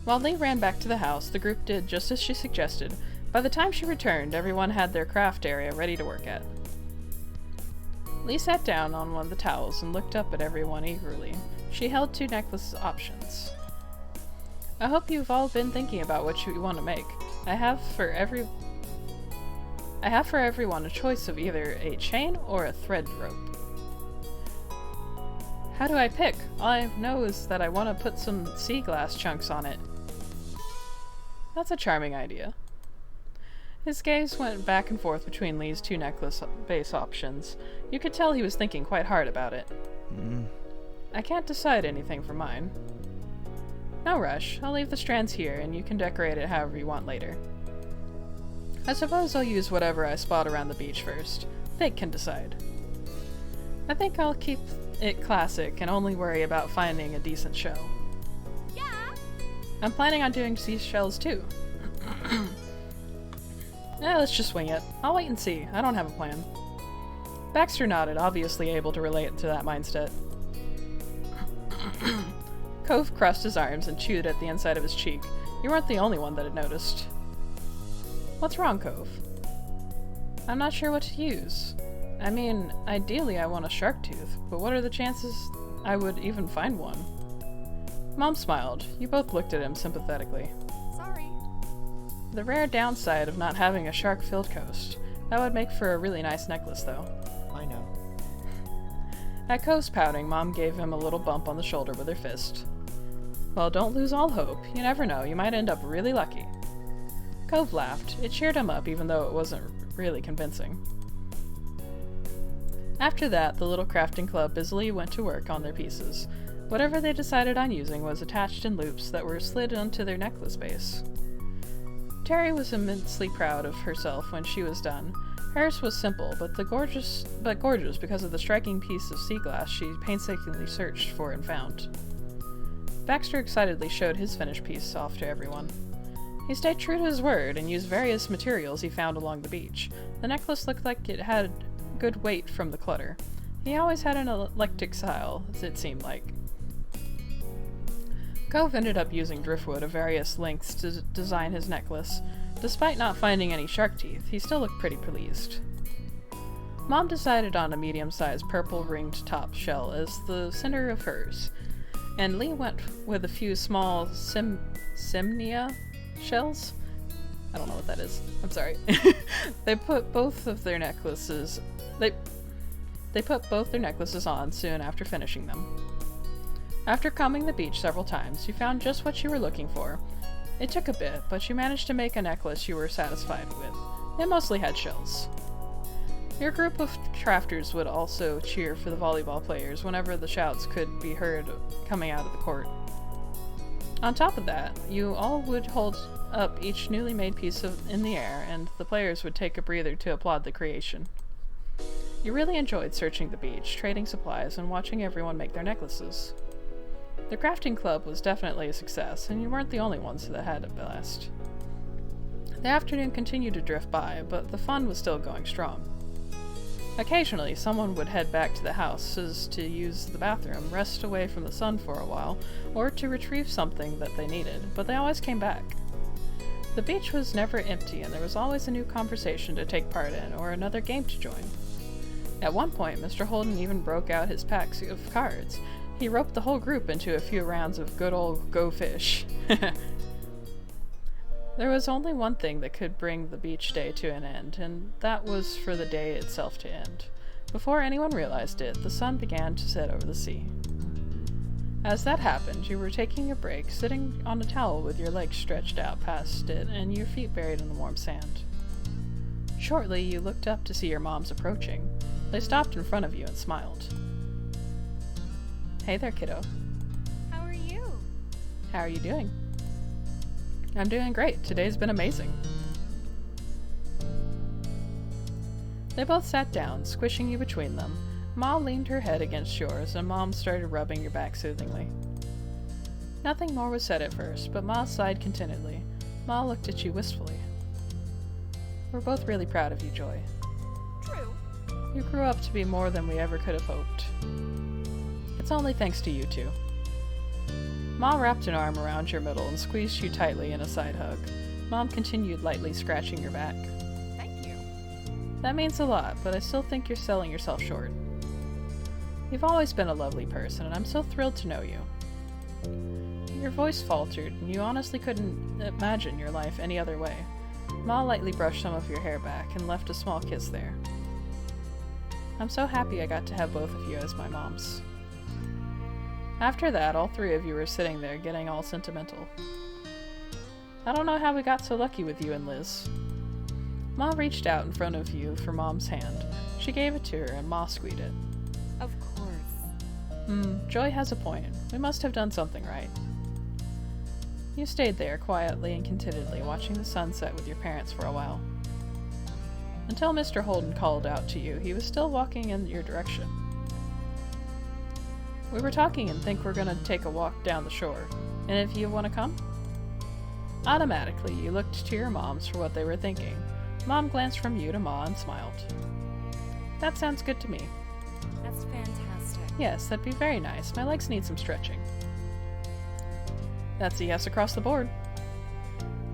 [SPEAKER 1] While Lee ran back to the house, the group did just as she suggested. By the time she returned, everyone had their craft area ready to work at. Lee sat down on one of the towels and looked up at everyone eagerly. She held 2 necklace options. I hope you've all been thinking about what you want to make. I have for everyone a choice of either a chain or a thread rope. How do I pick? All I know is that I want to put some sea glass chunks on it. That's a charming idea. His gaze went back and forth between Lee's two necklace base options. You could tell he was thinking quite hard about it. I can't decide anything for mine. No rush. I'll leave the strands here, and you can decorate it however you want later. I suppose I'll use whatever I spot around the beach first. They can decide. I think I'll keep it classic and only worry about finding a decent shell.
[SPEAKER 3] Yeah.
[SPEAKER 1] I'm planning on doing seashells too. Let's just wing it. I'll wait and see. I don't have a plan. Baxter nodded, obviously able to relate to that mindset. Cove crossed his arms and chewed at the inside of his cheek. You weren't the only one that had noticed. What's wrong, Cove? I'm not sure what to use. I mean, ideally I want a shark tooth, but what are the chances I would even find one? Mom smiled. You both looked at him sympathetically.
[SPEAKER 3] Sorry.
[SPEAKER 1] The rare downside of not having a shark-filled coast. That would make for a really nice necklace, though.
[SPEAKER 2] I know.
[SPEAKER 1] At Cove's pouting, Mom gave him a little bump on the shoulder with her fist. Well, don't lose all hope. You never know. You might end up really lucky. Cove laughed. It cheered him up, even though it wasn't really convincing. After that, the little crafting club busily went to work on their pieces. Whatever they decided on using was attached in loops that were slid onto their necklace base. Terry was immensely proud of herself when she was done. Hers was simple, but gorgeous because of the striking piece of sea glass she painstakingly searched for and found. Baxter excitedly showed his finished piece off to everyone. He stayed true to his word and used various materials he found along the beach. The necklace looked like it had good weight from the clutter. He always had an eclectic style, as it seemed like. Cove ended up using driftwood of various lengths to design his necklace. Despite not finding any shark teeth, he still looked pretty pleased. Mom decided on a medium-sized purple ringed top shell as the center of hers, and Lee went with a few small Simnia shells? I don't know what that is. I'm sorry. They put both their necklaces on soon after finishing them. After combing the beach several times, you found just what you were looking for. It took a bit, but you managed to make a necklace you were satisfied with. It mostly had shells. Your group of crafters would also cheer for the volleyball players whenever the shouts could be heard coming out of the court. On top of that, you all would hold up each newly made piece in the air, and the players would take a breather to applaud the creation. You really enjoyed searching the beach, trading supplies, and watching everyone make their necklaces. The crafting club was definitely a success, and you weren't the only ones that had a blast. The afternoon continued to drift by, but the fun was still going strong. Occasionally, someone would head back to the houses to use the bathroom, rest away from the sun for a while, or to retrieve something that they needed, but they always came back. The beach was never empty, and there was always a new conversation to take part in, or another game to join. At one point, Mr. Holden even broke out his packs of cards. He roped the whole group into a few rounds of good old Go Fish. There was only one thing that could bring the beach day to an end, and that was for the day itself to end. Before anyone realized it, the sun began to set over the sea. As that happened, you were taking a break, sitting on a towel with your legs stretched out past it and your feet buried in the warm sand. Shortly, you looked up to see your moms approaching. They stopped in front of you and smiled. Hey there, kiddo.
[SPEAKER 3] How are you?
[SPEAKER 1] How are you doing? I'm doing great. Today's been amazing. They both sat down, squishing you between them. Ma leaned her head against yours, and Mom started rubbing your back soothingly. Nothing more was said at first, but Ma sighed contentedly. Ma looked at you wistfully. We're both really proud of you, Joy.
[SPEAKER 3] True.
[SPEAKER 1] You grew up to be more than we ever could have hoped. It's only thanks to you two. Ma wrapped an arm around your middle and squeezed you tightly in a side hug. Mom continued lightly scratching your back.
[SPEAKER 3] Thank you.
[SPEAKER 1] That means a lot, but I still think you're selling yourself short. You've always been a lovely person, and I'm so thrilled to know you. Your voice faltered, and you honestly couldn't imagine your life any other way. Ma lightly brushed some of your hair back and left a small kiss there. I'm so happy I got to have both of you as my moms. After that, all three of you were sitting there getting all sentimental. I don't know how we got so lucky with you and Liz. Ma reached out in front of you for Mom's hand. She gave it to her, and Ma squeezed it.
[SPEAKER 3] Of course.
[SPEAKER 1] Joy has a point. We must have done something right. You stayed there, quietly and contentedly, watching the sunset with your parents for a while. Until Mr. Holden called out to you, he was still walking in your direction. We were talking and think we're gonna take a walk down the shore. And if you want to come? Automatically, you looked to your moms for what they were thinking. Mom glanced from you to Ma and smiled. That sounds good to me.
[SPEAKER 3] That's fantastic.
[SPEAKER 1] Yes, that'd be very nice. My legs need some stretching. That's a yes across the board.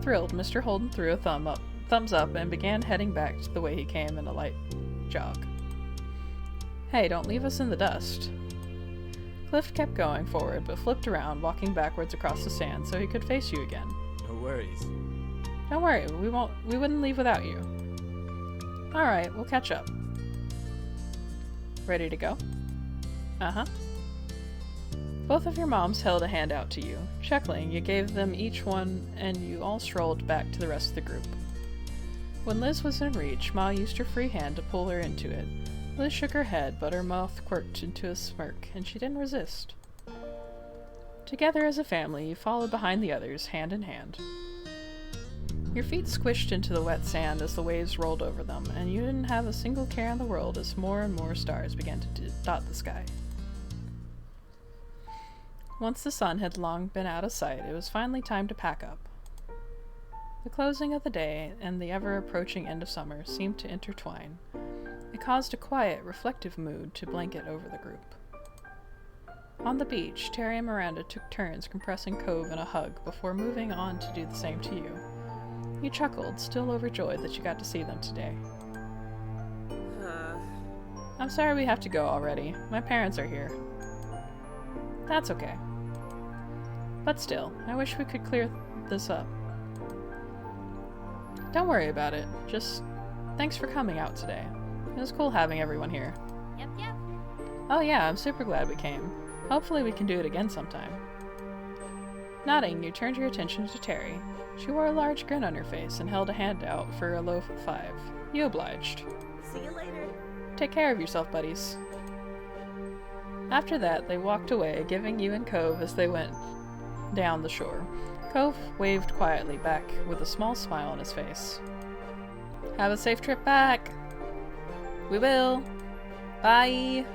[SPEAKER 1] Thrilled, Mr. Holden threw a thumbs up and began heading back the way he came in a light jog. Hey, don't leave us in the dust. Cliff kept going forward, but flipped around, walking backwards across the sand so he could face you again.
[SPEAKER 2] No worries.
[SPEAKER 1] Don't worry, we wouldn't leave without you. Alright, we'll catch up. Ready to go? Uh-huh. Both of your moms held a hand out to you. Chuckling, you gave them each one, and you all strolled back to the rest of the group. When Liz was in reach, Ma used her free hand to pull her into it. Liz shook her head, but her mouth quirked into a smirk, and she didn't resist. Together as a family, you followed behind the others, hand in hand. Your feet squished into the wet sand as the waves rolled over them, and you didn't have a single care in the world as more and more stars began to dot the sky. Once the sun had long been out of sight, it was finally time to pack up. The closing of the day and the ever-approaching end of summer seemed to intertwine. It caused a quiet, reflective mood to blanket over the group. On the beach, Terry and Miranda took turns compressing Cove in a hug before moving on to do the same to you. You chuckled, still overjoyed that you got to see them today. I'm sorry we have to go already. My parents are here. That's okay. But still, I wish we could clear this up. Don't worry about it. Just thanks for coming out today. It was cool having everyone here.
[SPEAKER 3] Yep.
[SPEAKER 1] Oh yeah, I'm super glad we came. Hopefully we can do it again sometime. Nodding, you turned your attention to Terry. She wore a large grin on her face and held a hand out for a loaf of 5. You obliged.
[SPEAKER 3] See you later.
[SPEAKER 1] Take care of yourself, buddies. After that, they walked away, giving you and Cove as they went down the shore. Cove waved quietly back with a small smile on his face. Have a safe trip back! We will! Bye!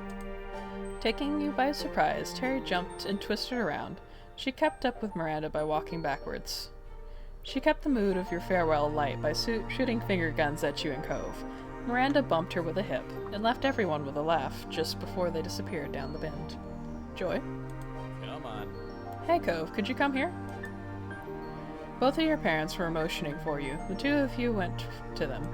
[SPEAKER 1] Taking you by surprise, Terry jumped and twisted around. She kept up with Miranda by walking backwards. She kept the mood of your farewell light by shooting finger guns at you and Cove. Miranda bumped her with a hip, and left everyone with a laugh just before they disappeared down the bend. Joy?
[SPEAKER 2] Come on.
[SPEAKER 1] Hey Cove, could you come here? Both of your parents were motioning for you. The two of you went to them.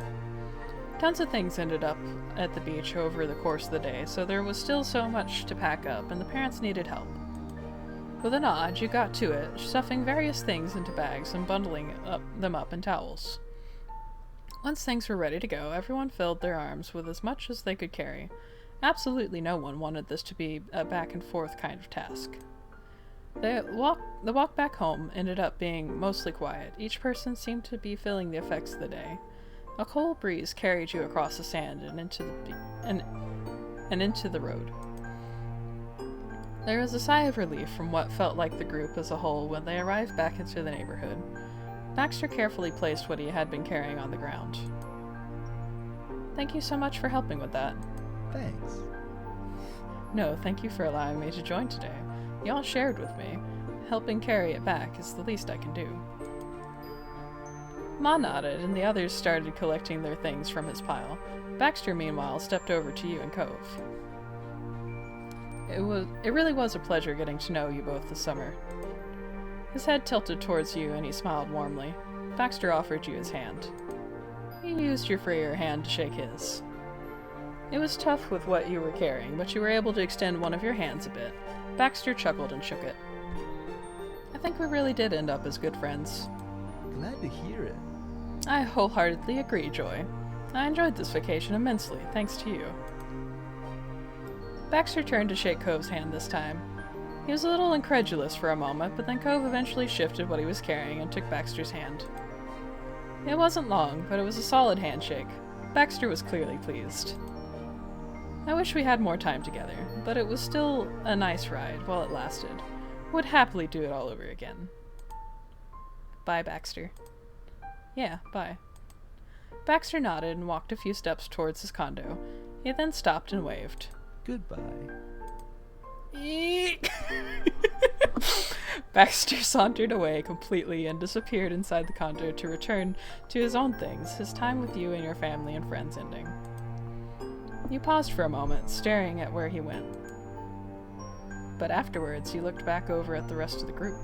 [SPEAKER 1] Tons of things ended up at the beach over the course of the day, so there was still so much to pack up, and the parents needed help. With a nod, you got to it, stuffing various things into bags and bundling them up in towels. Once things were ready to go, everyone filled their arms with as much as they could carry. Absolutely no one wanted this to be a back-and-forth kind of task. The walk back home ended up being mostly quiet. Each person seemed to be feeling the effects of the day. A cold breeze carried you across the sand and into the road. There was a sigh of relief from what felt like the group as a whole when they arrived back into the neighborhood. Baxter carefully placed what he had been carrying on the ground. Thank you so much for helping with that.
[SPEAKER 2] Thanks.
[SPEAKER 1] No, thank you for allowing me to join today. Y'all shared with me. Helping carry it back is the least I can do. Ma nodded, and the others started collecting their things from his pile. Baxter, meanwhile, stepped over to you and Cove. It really was a pleasure getting to know you both this summer. His head tilted towards you, and he smiled warmly. Baxter offered you his hand. You used your freer hand to shake his. It was tough with what you were carrying, but you were able to extend one of your hands a bit. Baxter chuckled and shook it. I think we really did end up as good friends.
[SPEAKER 2] Glad to hear it.
[SPEAKER 1] I wholeheartedly agree, Joy. I enjoyed this vacation immensely, thanks to you. Baxter turned to shake Cove's hand this time. He was a little incredulous for a moment, but then Cove eventually shifted what he was carrying and took Baxter's hand. It wasn't long, but it was a solid handshake. Baxter was clearly pleased. I wish we had more time together, but it was still a nice ride while it lasted. Would happily do it all over again. Bye, Baxter. Yeah, bye. Baxter nodded and walked a few steps towards his condo. He then stopped and waved.
[SPEAKER 2] Goodbye.
[SPEAKER 1] Eek! Baxter sauntered away completely and disappeared inside the condo to return to his own things, his time with you and your family and friends ending. You paused for a moment, staring at where he went. But afterwards, you looked back over at the rest of the group.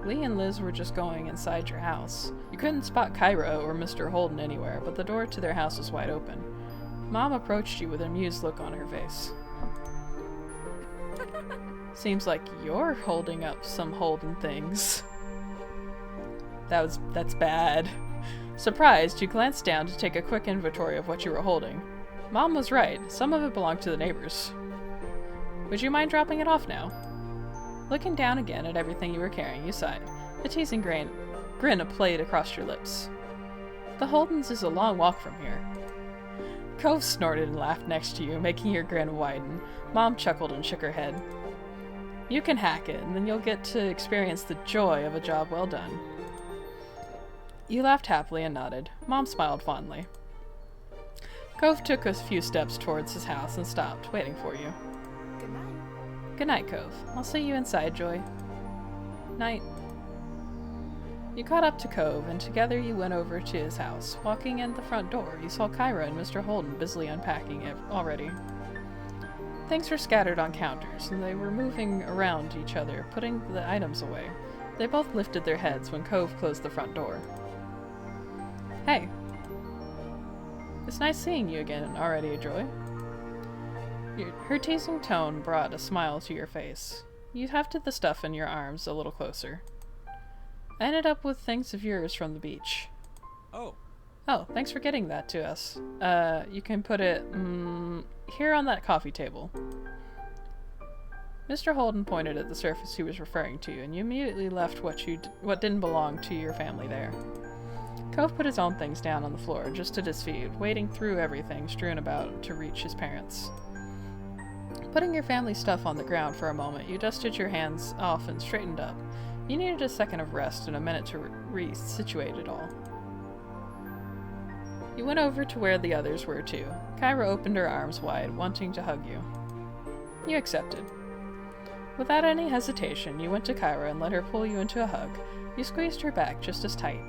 [SPEAKER 1] Lee and Liz were just going inside your house. You couldn't spot Kyra or Mr. Holden anywhere, but the door to their house was wide open. Mom approached you with an amused look on her face. Seems like you're holding up some Holden things. That's bad. Surprised, you glanced down to take a quick inventory of what you were holding. Mom was right. Some of it belonged to the neighbors. Would you mind dropping it off now? Looking down again at everything you were carrying, you sighed. A teasing grin played across your lips. The Holdens is a long walk from here. Cove snorted and laughed next to you, making your grin widen. Mom chuckled and shook her head. You can hack it, and then you'll get to experience the joy of a job well done. You laughed happily and nodded. Mom smiled fondly. Cove took a few steps towards his house and stopped, waiting for you.
[SPEAKER 3] Good night.
[SPEAKER 1] Good night, Cove. I'll see you inside, Joy. Night. You caught up to Cove, and together you went over to his house. Walking in the front door, you saw Kyra and Mr. Holden busily unpacking it already. Things were scattered on counters, and they were moving around each other, putting the items away. They both lifted their heads when Cove closed the front door. Hey. It's nice seeing you again already, Joy. Her teasing tone brought a smile to your face. You hefted the stuff in your arms a little closer. I ended up with things of yours from the beach.
[SPEAKER 2] Oh.
[SPEAKER 1] Oh, thanks for getting that to us. You can put it, here on that coffee table. Mr. Holden pointed at the surface he was referring to, and you immediately left what didn't belong to your family there. Cove put his own things down on the floor, just at his feet, wading through everything strewn about to reach his parents. Putting your family stuff on the ground for a moment, you dusted your hands off and straightened up. You needed a second of rest and a minute to re-situate it all. You went over to where the others were too. Kyra opened her arms wide, wanting to hug you. You accepted. Without any hesitation, you went to Kyra and let her pull you into a hug. You squeezed her back just as tight.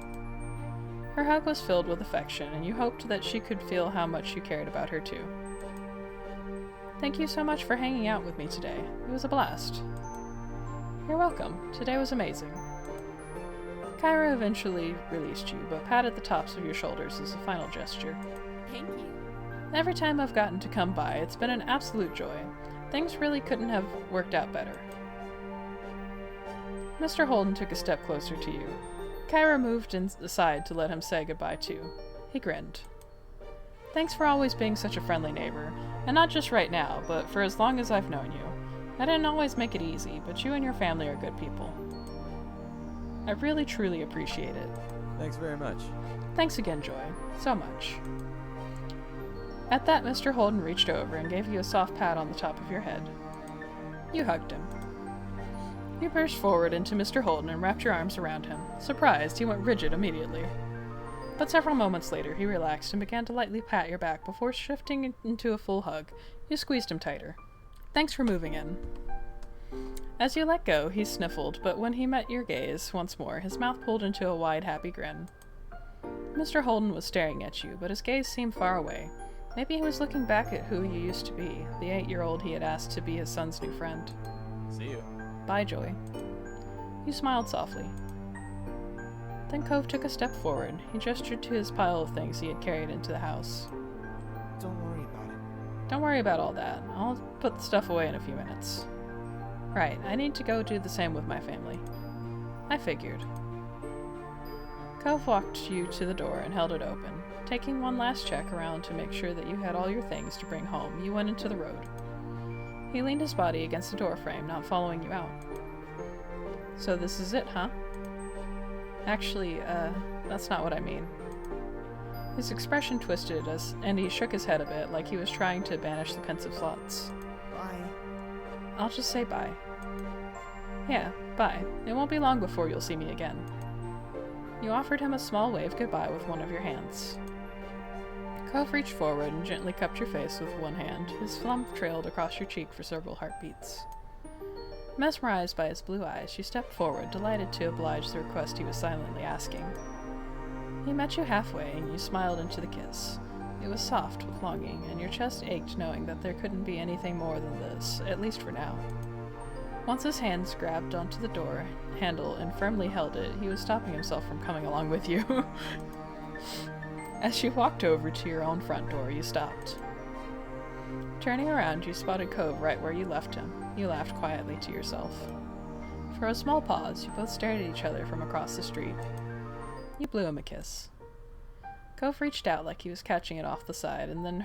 [SPEAKER 1] Her hug was filled with affection, and you hoped that she could feel how much you cared about her too. Thank you so much for hanging out with me today. It was a blast. You're welcome. Today was amazing. Kyra eventually released you, but patted the tops of your shoulders as a final gesture.
[SPEAKER 3] Thank you.
[SPEAKER 1] Every time I've gotten to come by, it's been an absolute joy. Things really couldn't have worked out better. Mr. Holden took a step closer to you. Kyra moved aside to let him say goodbye too. He grinned. Thanks for always being such a friendly neighbor, and not just right now, but for as long as I've known you. I didn't always make it easy, but you and your family are good people. I really truly appreciate it.
[SPEAKER 2] Thanks very much.
[SPEAKER 1] Thanks again, Joy. So much. At that, Mr. Holden reached over and gave you a soft pat on the top of your head. You hugged him. You burst forward into Mr. Holden and wrapped your arms around him. Surprised, he went rigid immediately. But several moments later, he relaxed and began to lightly pat your back before shifting into a full hug. You squeezed him tighter. Thanks for moving in. As you let go, he sniffled, but when he met your gaze once more, his mouth pulled into a wide, happy grin. Mr. Holden was staring at you, but his gaze seemed far away. Maybe he was looking back at who you used to be, the 8-year-old he had asked to be his son's new friend.
[SPEAKER 2] See you.
[SPEAKER 1] Bye, Joy. You smiled softly. Then Cove took a step forward. He gestured to his pile of things he had carried into the house.
[SPEAKER 2] Don't worry about it.
[SPEAKER 1] Don't worry about all that. I'll put the stuff away in a few minutes. Right, I need to go do the same with my family. I figured. Cove walked you to the door and held it open. Taking one last check around to make sure that you had all your things to bring home, you went into the road. He leaned his body against the doorframe, not following you out. So this is it, huh? Actually, that's not what I mean. His expression twisted and he shook his head a bit, like he was trying to banish the pensive thoughts.
[SPEAKER 3] Bye.
[SPEAKER 1] I'll just say bye. Yeah, bye. It won't be long before you'll see me again. You offered him a small wave goodbye with one of your hands. Cove reached forward and gently cupped your face with one hand. His thumb trailed across your cheek for several heartbeats. Mesmerized by his blue eyes, you stepped forward, delighted to oblige the request he was silently asking. He met you halfway, and you smiled into the kiss. It was soft with longing, and your chest ached knowing that there couldn't be anything more than this, at least for now. Once his hands grabbed onto the door handle and firmly held it, he was stopping himself from coming along with you. As you walked over to your own front door, you stopped. Turning around, you spotted Cove right where you left him. You laughed quietly to yourself. For a small pause, you both stared at each other from across the street. You blew him a kiss. Cove reached out like he was catching it off the side, and then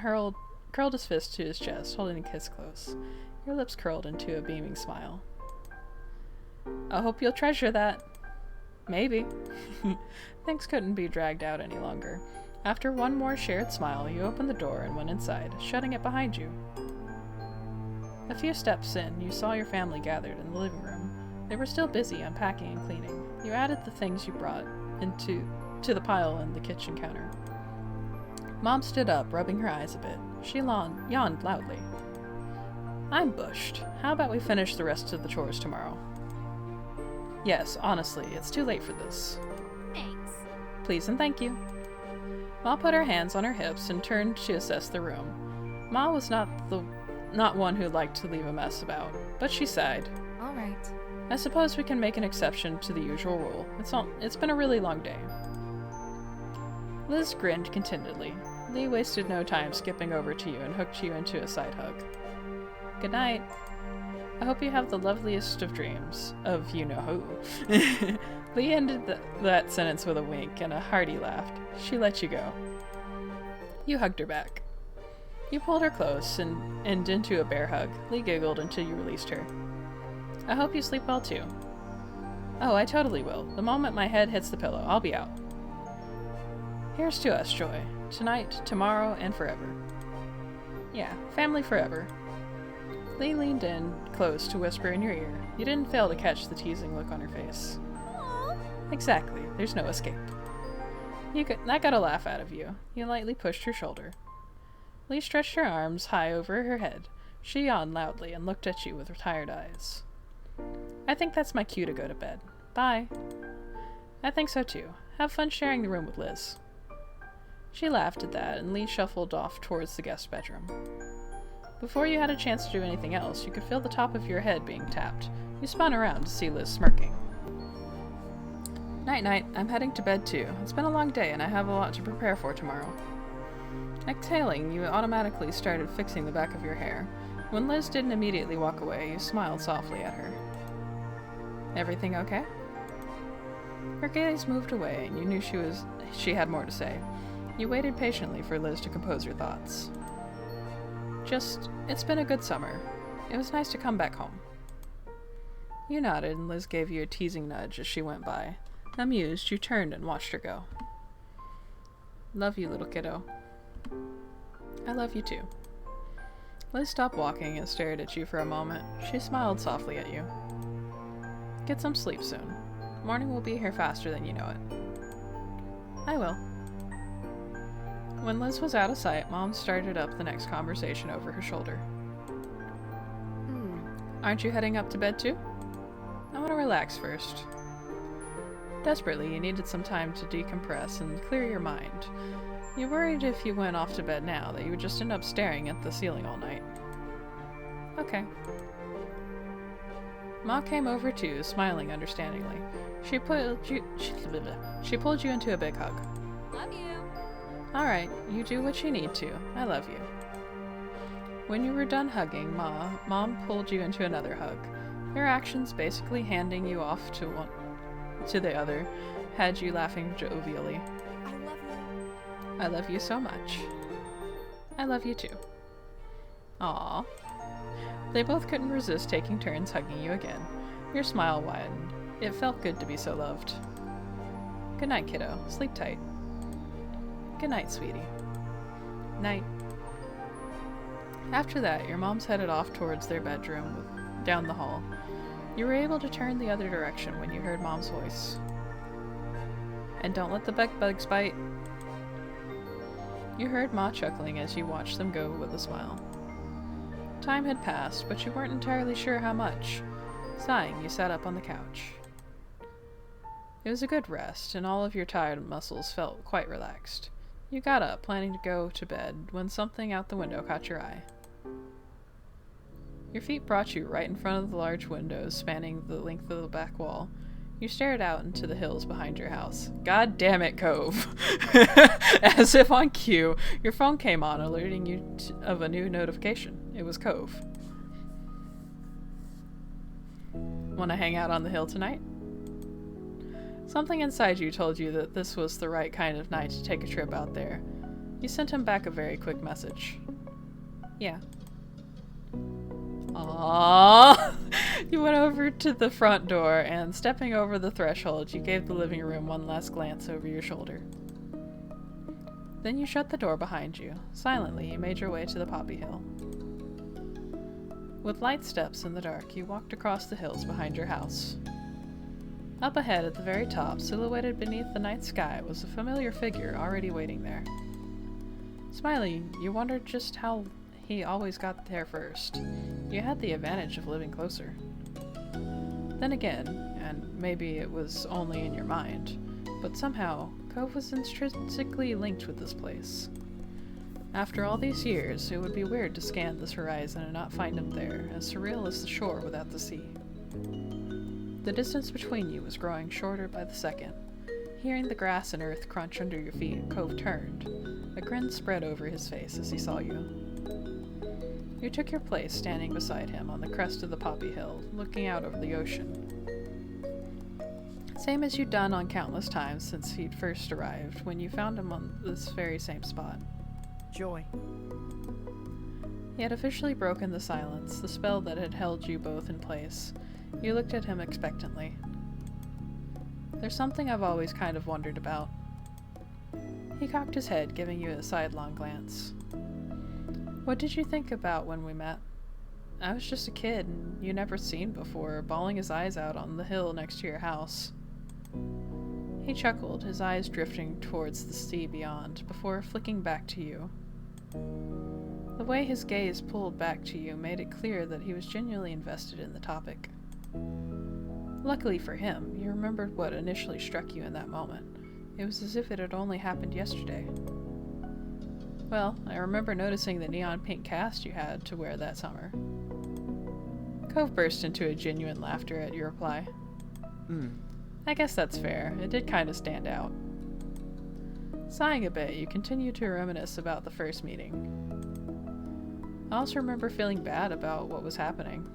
[SPEAKER 1] curled his fist to his chest, holding the kiss close. Your lips curled into a beaming smile. I hope you'll treasure that. Maybe. Things couldn't be dragged out any longer. After one more shared smile, you opened the door and went inside, shutting it behind you. A few steps in, you saw your family gathered in the living room. They were still busy unpacking and cleaning. You added the things you brought to the pile on the kitchen counter. Mom stood up, rubbing her eyes a bit. She yawned loudly. I'm bushed. How about we finish the rest of the chores tomorrow? Yes, honestly, it's too late for this.
[SPEAKER 3] Thanks.
[SPEAKER 1] Please and thank you. Ma put her hands on her hips and turned to assess the room. Ma was not one who liked to leave a mess about, but she sighed.
[SPEAKER 3] All right.
[SPEAKER 1] I suppose we can make an exception to the usual rule. It's been a really long day. Liz grinned contentedly. Lee wasted no time skipping over to you and hooked you into a side hug. Good night. I hope you have the loveliest of dreams. Of you-know-who. Lee ended that sentence with a wink and a hearty laugh. She let you go. You hugged her back. You pulled her close and into a bear hug. Lee giggled until you released her. I hope you sleep well too. Oh, I totally will. The moment my head hits the pillow, I'll be out. Here's to us, Joy. Tonight, tomorrow, and forever. Yeah, family forever. Lee leaned in close to whisper in your ear. You didn't fail to catch the teasing look on her face.
[SPEAKER 3] Aww.
[SPEAKER 1] Exactly. There's no escape. That got a laugh out of you. You lightly pushed her shoulder. Lee stretched her arms high over her head. She yawned loudly and looked at you with tired eyes. I think that's my cue to go to bed. Bye. I think so too. Have fun sharing the room with Liz. She laughed at that, and Lee shuffled off towards the guest bedroom. Before you had a chance to do anything else, you could feel the top of your head being tapped. You spun around to see Liz smirking. Night-night. I'm heading to bed too. It's been a long day, and I have a lot to prepare for tomorrow. Exhaling, you automatically started fixing the back of your hair. When Liz didn't immediately walk away, you smiled softly at her. Everything okay? Her gaze moved away, and you knew she had more to say. You waited patiently for Liz to compose her thoughts. It's been a good summer. It was nice to come back home. You nodded, and Liz gave you a teasing nudge as she went by. Amused, you turned and watched her go. Love you, little kiddo. I love you too. Liz stopped walking and stared at you for a moment. She smiled softly at you. Get some sleep soon. Morning will be here faster than you know it. I will. When Liz was out of sight, Mom started up the next conversation over her shoulder. Aren't you heading up to bed too? I want to relax first. Desperately, you needed some time to decompress and clear your mind. You worried if you went off to bed now that you would just end up staring at the ceiling all night. Okay. Ma came over too, smiling understandingly. She pulled you into a big hug.
[SPEAKER 3] Love you.
[SPEAKER 1] Alright, you do what you need to. I love you. When you were done hugging Mom pulled you into another hug. Your actions basically handing you off to the other had you laughing jovially.
[SPEAKER 3] I love you.
[SPEAKER 1] I love you so much. I love you too. Aww. They both couldn't resist taking turns hugging you again. Your smile widened. It felt good to be so loved. Good night, kiddo. Sleep tight. Good night, sweetie. Night. After that, your moms headed off towards their bedroom down the hall. You were able to turn the other direction when you heard Mom's voice. And don't let the bugs bite. You heard Ma chuckling as you watched them go with a smile. Time had passed, but you weren't entirely sure how much. Sighing, you sat up on the couch. It was a good rest, and all of your tired muscles felt quite relaxed. You got up, planning to go to bed, when something out the window caught your eye. Your feet brought you right in front of the large windows spanning the length of the back wall. You stared out into the hills behind your house. God damn it, Cove! As if on cue, your phone came on, alerting you of a new notification. It was Cove. Want to hang out on the hill tonight? Something inside you told you that this was the right kind of night to take a trip out there. You sent him back a very quick message. Yeah. Aww. You went over to the front door, and stepping over the threshold, you gave the living room one last glance over your shoulder. Then you shut the door behind you. Silently, you made your way to the poppy hill. With light steps in the dark, you walked across the hills behind your house. Up ahead at the very top, silhouetted beneath the night sky, was a familiar figure already waiting there. Smiling, you wondered just how he always got there first. You had the advantage of living closer. Then again, and maybe it was only in your mind, but somehow, Cove was intrinsically linked with this place. After all these years, it would be weird to scan this horizon and not find him there, as surreal as the shore without the sea. The distance between you was growing shorter by the second. Hearing the grass and earth crunch under your feet, Cove turned. A grin spread over his face as he saw you. You took your place standing beside him on the crest of the poppy hill, looking out over the ocean. Same as you'd done on countless times since he'd first arrived, when you found him on this very same spot.
[SPEAKER 2] Joy.
[SPEAKER 1] He had officially broken the silence, the spell that had held you both in place. You looked at him expectantly. There's something I've always kind of wondered about. He cocked his head, giving you a sidelong glance. What did you think about when we met? I was just a kid, and you never seen before, bawling his eyes out on the hill next to your house. He chuckled, his eyes drifting towards the sea beyond, before flicking back to you. The way his gaze pulled back to you made it clear that he was genuinely invested in the topic. Luckily for him, you remembered what initially struck you in that moment. It was as if it had only happened yesterday. Well, I remember noticing the neon pink cast you had to wear that summer. Cove burst into a genuine laughter at your reply. I guess that's fair. It did kind of stand out. Sighing a bit, you continued to reminisce about the first meeting. I also remember feeling bad about what was happening.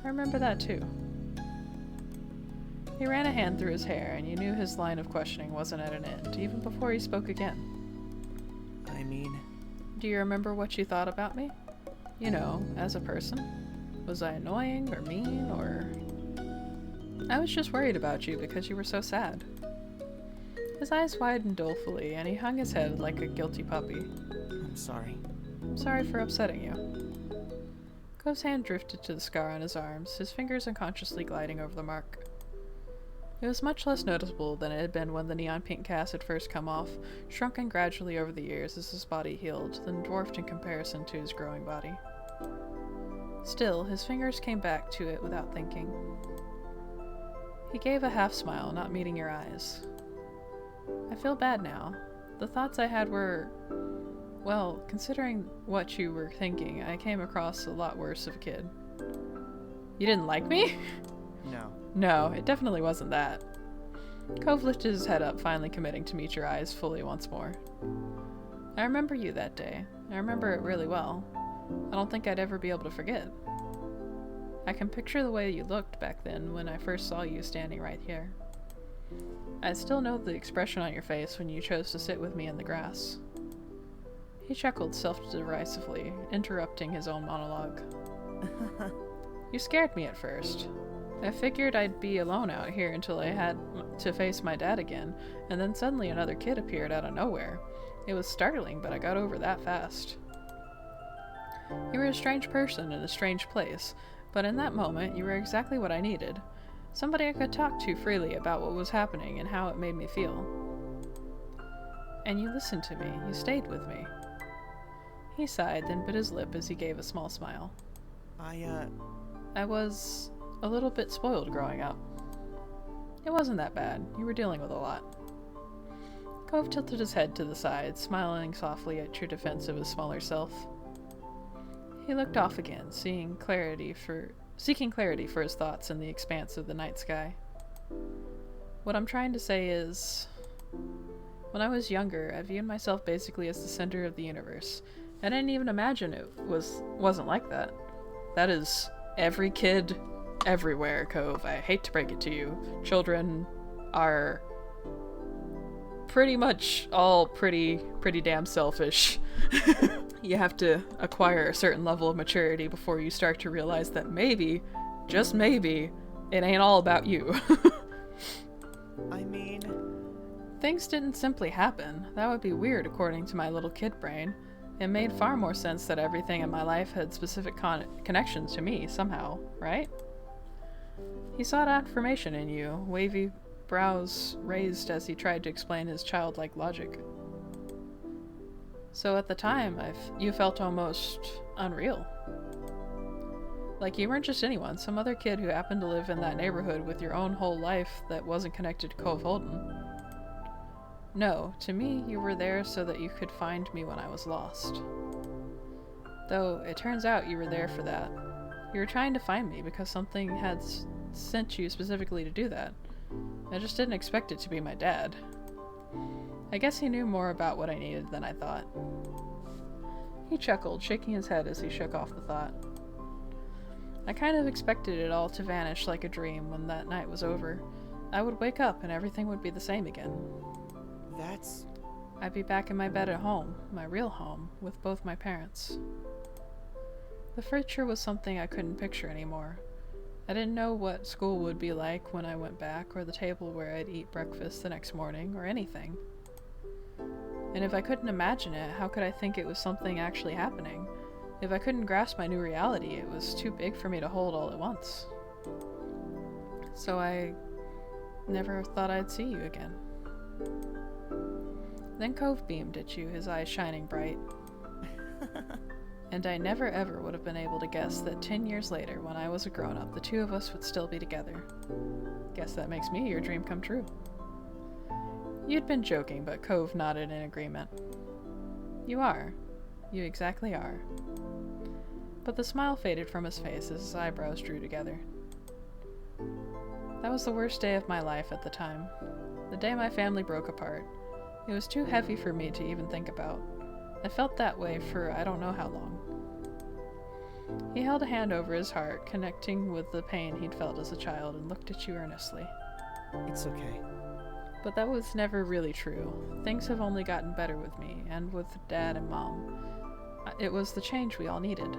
[SPEAKER 1] I remember that too. He ran a hand through his hair, and you knew his line of questioning wasn't at an end, even before he spoke again.
[SPEAKER 2] I mean...
[SPEAKER 1] Do you remember what you thought about me? You know, as a person? Was I annoying or mean or... I was just worried about you because you were so sad. His eyes widened dolefully, and he hung his head like a guilty puppy.
[SPEAKER 2] I'm sorry.
[SPEAKER 1] I'm sorry for upsetting you. Cove's hand drifted to the scar on his arms, his fingers unconsciously gliding over the mark. It was much less noticeable than it had been when the neon pink cast had first come off, shrunken gradually over the years as his body healed, then dwarfed in comparison to his growing body. Still, his fingers came back to it without thinking. He gave a half smile, not meeting your eyes. I feel bad now. The thoughts I had were... Well, considering what you were thinking, I came across a lot worse of a kid. You didn't like me?
[SPEAKER 2] No.
[SPEAKER 1] No, it definitely wasn't that. Cove lifted his head up, finally committing to meet your eyes fully once more. I remember you that day. I remember it really well. I don't think I'd ever be able to forget. I can picture the way you looked back then when I first saw you standing right here. I still know the expression on your face when you chose to sit with me in the grass. He chuckled self-derisively, interrupting his own monologue. You scared me at first. I figured I'd be alone out here until I had to face my dad again, and then suddenly another kid appeared out of nowhere. It was startling, but I got over that fast. You were a strange person in a strange place, but in that moment you were exactly what I needed. Somebody I could talk to freely about what was happening and how it made me feel. And you listened to me. You stayed with me. He sighed, then bit his lip as he gave a small smile. I was a little bit spoiled growing up. It wasn't that bad. You were dealing with a lot. Cove tilted his head to the side, smiling softly at your defense of his smaller self. He looked off again, seeking clarity for his thoughts in the expanse of the night sky. What I'm trying to say is, when I was younger, I viewed myself basically as the center of the universe. I didn't even imagine it wasn't like that. That is every kid everywhere, Cove. I hate to break it to you. Children are pretty much all pretty damn selfish. You have to acquire a certain level of maturity before you start to realize that maybe, just maybe, it ain't all about you.
[SPEAKER 2] I mean...
[SPEAKER 1] Things didn't simply happen. That would be weird according to my little kid brain. It made far more sense that everything in my life had specific connections to me, somehow, right? He sought affirmation in you, wavy brows raised as he tried to explain his childlike logic. So at the time, you felt almost unreal. Like you weren't just anyone, some other kid who happened to live in that neighborhood with your own whole life that wasn't connected to Cove Holden. No, to me, you were there so that you could find me when I was lost. Though, it turns out you were there for that. You were trying to find me because something had sent you specifically to do that. I just didn't expect it to be my dad. I guess he knew more about what I needed than I thought. He chuckled, shaking his head as he shook off the thought. I kind of expected it all to vanish like a dream when that night was over. I would wake up and everything would be the same again. I'd be back in my bed at home, my real home, with both my parents. The future was something I couldn't picture anymore. I didn't know what school would be like when I went back, or the table where I'd eat breakfast the next morning, or anything. And if I couldn't imagine it, how could I think it was something actually happening? If I couldn't grasp my new reality, it was too big for me to hold all at once. So I never thought I'd see you again. Then Cove beamed at you, his eyes shining bright. And I never ever would have been able to guess that 10 years later, when I was a grown-up, the two of us would still be together. Guess that makes me your dream come true. You'd been joking, but Cove nodded in agreement. You are. You exactly are. But the smile faded from his face as his eyebrows drew together. That was the worst day of my life at the time. The day my family broke apart. It was too heavy for me to even think about. I felt that way for I don't know how long. He held a hand over his heart, connecting with the pain he'd felt as a child, and looked at you earnestly.
[SPEAKER 2] It's okay.
[SPEAKER 1] But that was never really true. Things have only gotten better with me, and with Dad and Mom. It was the change we all needed.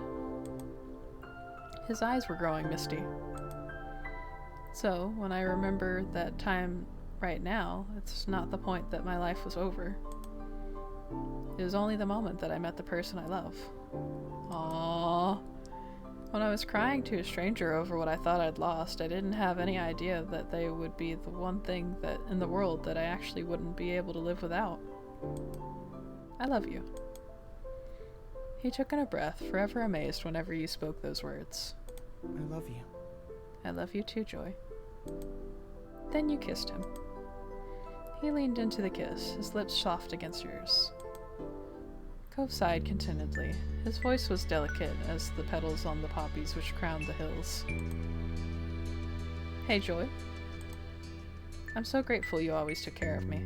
[SPEAKER 1] His eyes were growing misty. So, when I remember that time right now, it's not the point that my life was over. It was only the moment that I met the person I love. Aww. When I was crying to a stranger over what I thought I'd lost, I didn't have any idea that they would be the one thing that in the world that I actually wouldn't be able to live without. I love you. He took in a breath, forever amazed whenever you spoke those words.
[SPEAKER 2] I love you.
[SPEAKER 1] I love you too, Joy. Then you kissed him. He leaned into the kiss, his lips soft against yours. Cove sighed contentedly. His voice was delicate as the petals on the poppies which crowned the hills. Hey, Joy. I'm so grateful you always took care of me.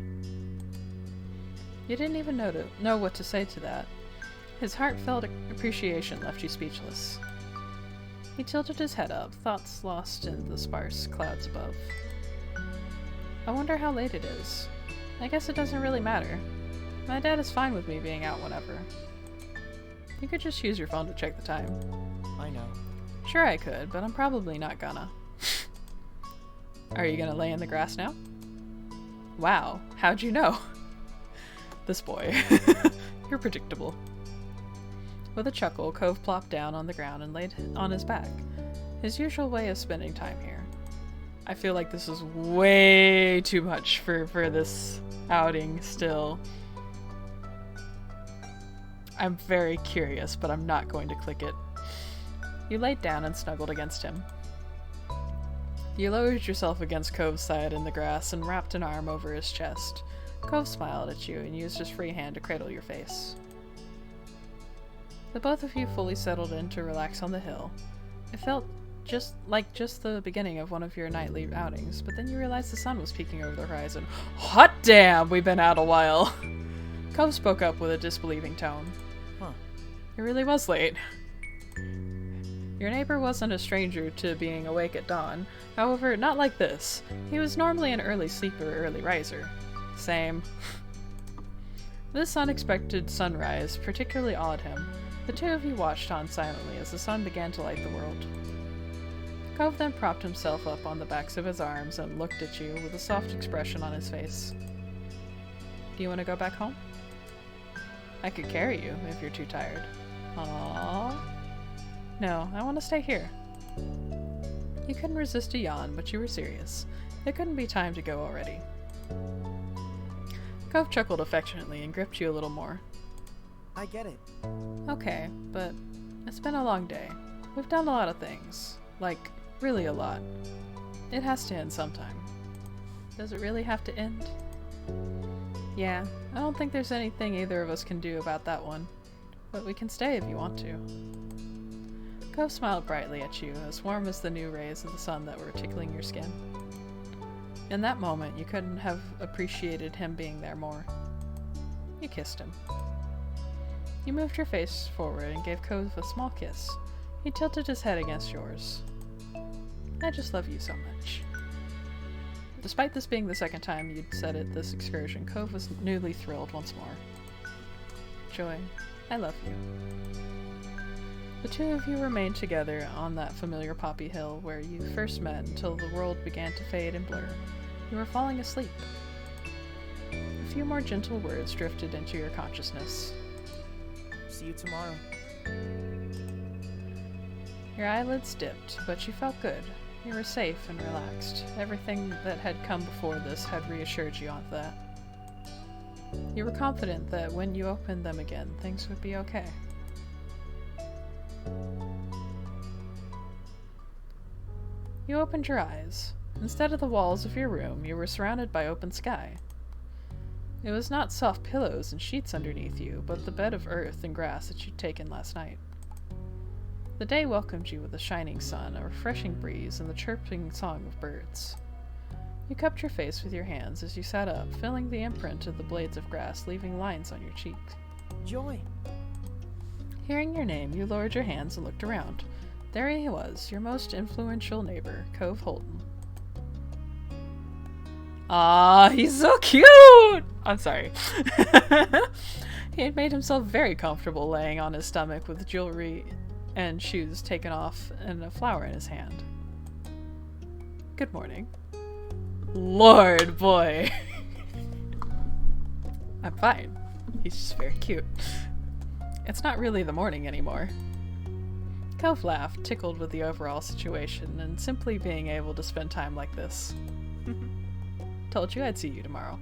[SPEAKER 1] You didn't even know what to say to that. His heartfelt appreciation left you speechless. He tilted his head up, thoughts lost in the sparse clouds above. I wonder how late it is. I guess it doesn't really matter. My dad is fine with me being out whenever. You could just use your phone to check the time.
[SPEAKER 2] I know.
[SPEAKER 1] Sure I could, but I'm probably not gonna. Are you gonna lay in the grass now? Wow, how'd you know? This boy. You're predictable. With a chuckle, Cove plopped down on the ground and laid on his back. His usual way of spending time here. I feel like this is way too much for this outing still. I'm very curious, but I'm not going to click it. You laid down and snuggled against him. You lowered yourself against Cove's side in the grass and wrapped an arm over his chest. Cove smiled at you and used his free hand to cradle your face. The both of you fully settled in to relax on the hill. It felt just the beginning of one of your nightly outings, but then you realized the sun was peeking over the horizon. Hot damn, we've been out a while! Cove spoke up with a disbelieving tone.
[SPEAKER 2] Huh.
[SPEAKER 1] It really was late. Your neighbor wasn't a stranger to being awake at dawn. However, not like this. He was normally an early sleeper or early riser. Same. This unexpected sunrise particularly awed him. The two of you watched on silently as the sun began to light the world. Cove then propped himself up on the backs of his arms and looked at you with a soft expression on his face. Do you want to go back home? I could carry you if you're too tired. Aww. No, I want to stay here. You couldn't resist a yawn, but you were serious. It couldn't be time to go already. Cove chuckled affectionately and gripped you a little more.
[SPEAKER 2] I get it.
[SPEAKER 1] Okay, but it's been a long day. We've done a lot of things. Like, really a lot. It has to end sometime. Does it really have to end? Yeah, I don't think there's anything either of us can do about that one. But we can stay if you want to. Cove smiled brightly at you, as warm as the new rays of the sun that were tickling your skin. In that moment, you couldn't have appreciated him being there more. You kissed him. You moved your face forward and gave Cove a small kiss. He tilted his head against yours. I just love you so much. Despite this being the second time you'd said it this excursion, Cove was newly thrilled once more. Joy, I love you. The two of you remained together on that familiar poppy hill where you first met until the world began to fade and blur. You were falling asleep. A few more gentle words drifted into your consciousness.
[SPEAKER 2] See you tomorrow.
[SPEAKER 1] Your eyelids dipped, but you felt good. You were safe and relaxed. Everything that had come before this had reassured you of that. You were confident that when you opened them again, things would be okay. You opened your eyes. Instead of the walls of your room, you were surrounded by open sky. It was not soft pillows and sheets underneath you, but the bed of earth and grass that you'd taken last night. The day welcomed you with a shining sun, a refreshing breeze, and the chirping song of birds. You cupped your face with your hands as you sat up, feeling the imprint of the blades of grass leaving lines on your cheek.
[SPEAKER 2] Joy.
[SPEAKER 1] Hearing your name, you lowered your hands and looked around. There he was, your most influential neighbor, Cove Holton. Ah, he's so cute! I'm sorry. He had made himself very comfortable laying on his stomach with jewelry and shoes taken off and a flower in his hand. Good morning. Lord, boy. I'm fine. He's just very cute. It's not really the morning anymore. Cove laughed, tickled with the overall situation and simply being able to spend time like this. Told you I'd see you tomorrow.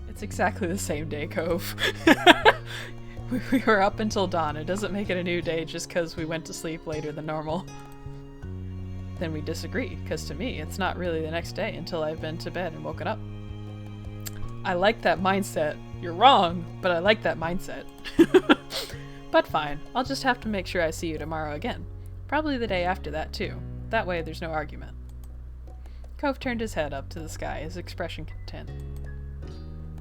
[SPEAKER 1] It's exactly the same day, Cove. We were up until dawn. It doesn't make it a new day just because we went to sleep later than normal. Then we disagree, because to me, it's not really the next day until I've been to bed and woken up. I like that mindset. You're wrong, but I like that mindset. But fine, I'll just have to make sure I see you tomorrow again. Probably the day after that, too. That way there's no argument. Cove turned his head up to the sky, his expression content.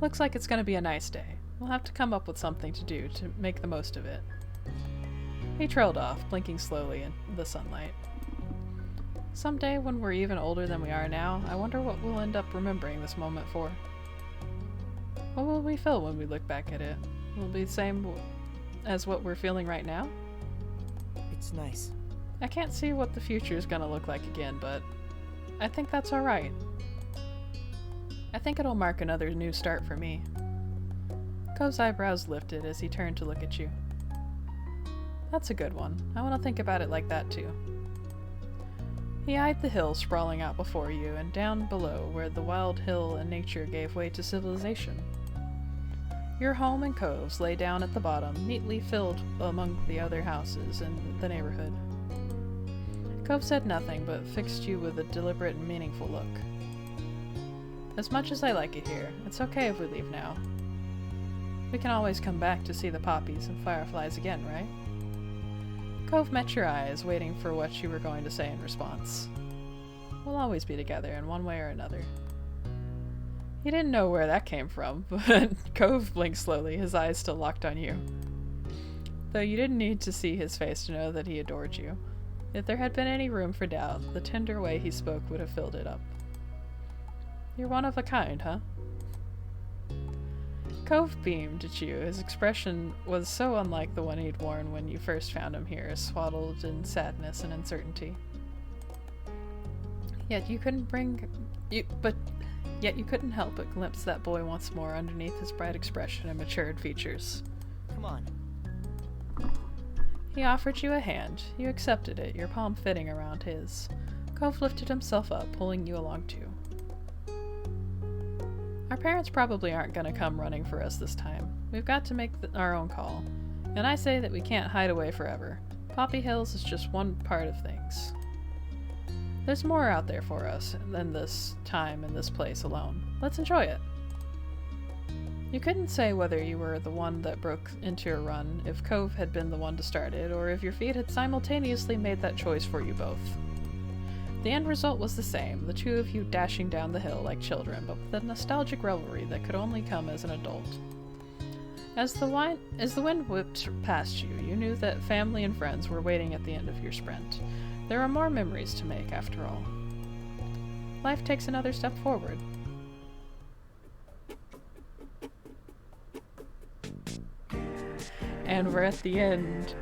[SPEAKER 1] Looks like it's gonna be a nice day. We'll have to come up with something to do to make the most of it. He trailed off, blinking slowly in the sunlight. Someday, when we're even older than we are now, I wonder what we'll end up remembering this moment for. What will we feel when we look back at it? Will it be the same as what we're feeling right now?
[SPEAKER 2] It's nice.
[SPEAKER 1] I can't see what the future is gonna look like again, but I think that's alright. I think it'll mark another new start for me. Cove's eyebrows lifted as he turned to look at you. That's a good one. I want to think about it like that too. He eyed the hill sprawling out before you and down below where the wild hill and nature gave way to civilization. Your home and coves lay down at the bottom, neatly filled among the other houses in the neighborhood. Cove said nothing but fixed you with a deliberate and meaningful look. As much as I like it here, it's okay if we leave now. We can always come back to see the poppies and fireflies again, right? Cove met your eyes, waiting for what you were going to say in response. We'll always be together in one way or another. He didn't know where that came from, but Cove blinked slowly, his eyes still locked on you. Though you didn't need to see his face to know that he adored you. If there had been any room for doubt, the tender way he spoke would have filled it up. You're one of a kind, huh? Cove beamed at you. His expression was so unlike the one he'd worn when you first found him here, swaddled in sadness and uncertainty. Yet you couldn't help but glimpse that boy once more underneath his bright expression and matured features.
[SPEAKER 2] Come on.
[SPEAKER 1] He offered you a hand. You accepted it, your palm fitting around his. Cove lifted himself up, pulling you along too. Our parents probably aren't going to come running for us this time. We've got to make our own call. And I say that we can't hide away forever. Poppy Hills is just one part of things. There's more out there for us than this time and this place alone. Let's enjoy it. You couldn't say whether you were the one that broke into your run, if Cove had been the one to start it, or if your feet had simultaneously made that choice for you both. The end result was the same, the two of you dashing down the hill like children, but with a nostalgic revelry that could only come as an adult. As the wind whipped past you, you knew that family and friends were waiting at the end of your sprint. There are more memories to make, after all. Life takes another step forward. And we're at the end.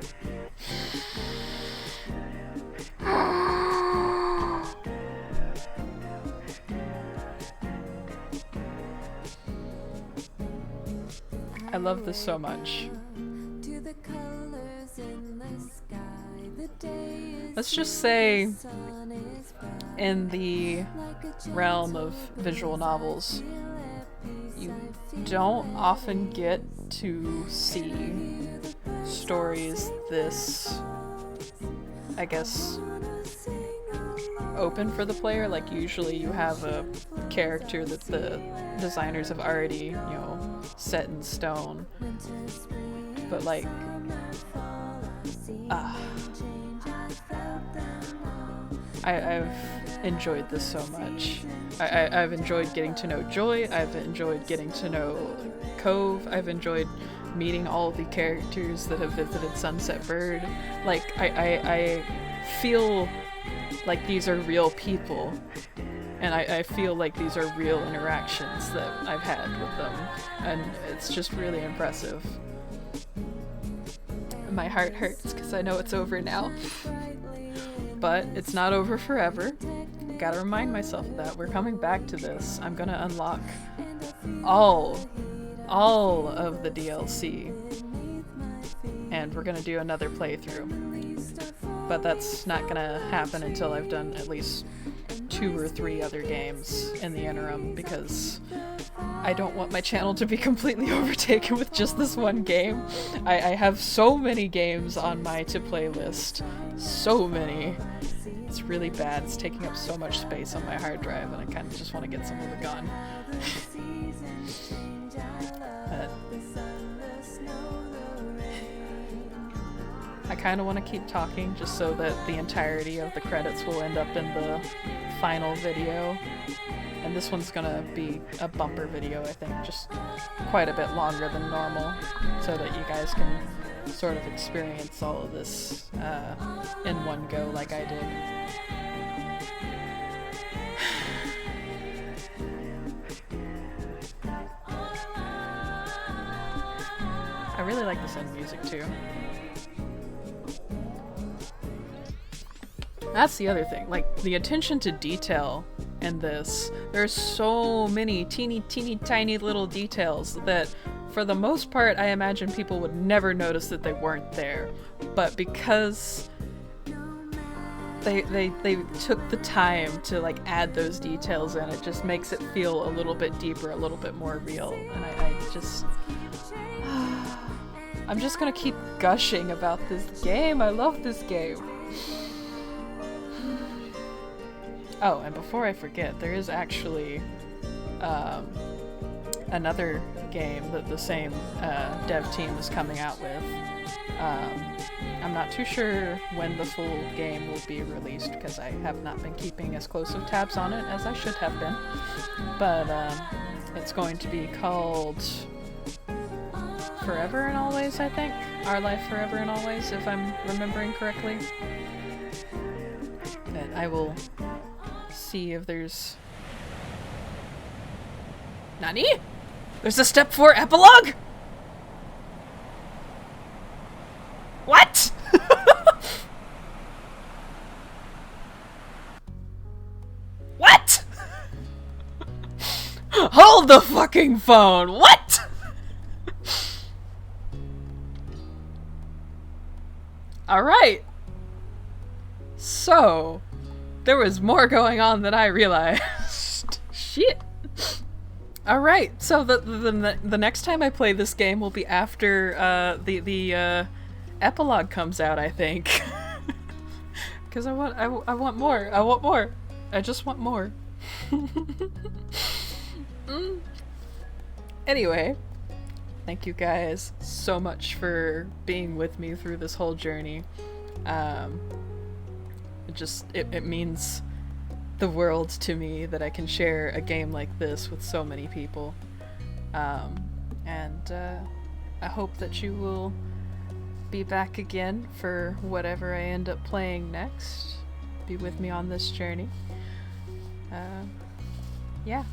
[SPEAKER 1] I love this so much. Let's just say, in the realm of visual novels, you don't often get to see stories this, I guess, open for the player. Like, usually you have a character that the designers have already, you know, set in stone. But like, I've enjoyed this so much. I've enjoyed getting to know Joy. I've enjoyed getting to know Cove. I've enjoyed meeting all the characters that have visited Sunset Bird. Like, I feel like these are real people. And I feel like these are real interactions that I've had with them. And it's just really impressive. My heart hurts because I know it's over now. But it's not over forever. Gotta remind myself of that. We're coming back to this. I'm gonna unlock all of the DLC. And we're gonna do another playthrough. But that's not gonna happen until I've done at least 2 or 3 other games in the interim, because I don't want my channel to be completely overtaken with just this one game. I have so many games on my to-play list. So many. It's really bad. It's taking up so much space on my hard drive, and I kind of just want to get some of it gone. I kind of want to keep talking just so that the entirety of the credits will end up in the final video. And this one's gonna be a bumper video, I think, just quite a bit longer than normal, so that you guys can sort of experience all of this in one go like I did. I really like this end music too. That's the other thing, like the attention to detail in this. There's so many teeny tiny little details that for the most part I imagine people would never notice that they weren't there. But because they took the time to like add those details in, it just makes it feel a little bit deeper, a little bit more real. And I just I'm just gonna keep gushing about this game. I love this game. Oh, and before I forget, there is actually another game that the same dev team is coming out with. I'm not too sure when the full game will be released because I have not been keeping as close of tabs on it as I should have been. But it's going to be called Forever and Always, I think. Our Life Forever and Always, if I'm remembering correctly. But I will see if there's... Nani? There's a step 4 epilogue? What? What? Hold the fucking phone. What? Alright. So, there was more going on than I realized. Shit. Alright, so the next time I play this game will be after the epilogue comes out, I think. Because I want more. I want more. I just want more. Anyway, thank you guys so much for being with me through this whole journey. It means the world to me that I can share a game like this with so many people. And I hope that you will be back again for whatever I end up playing next. Be with me on this journey. Yeah.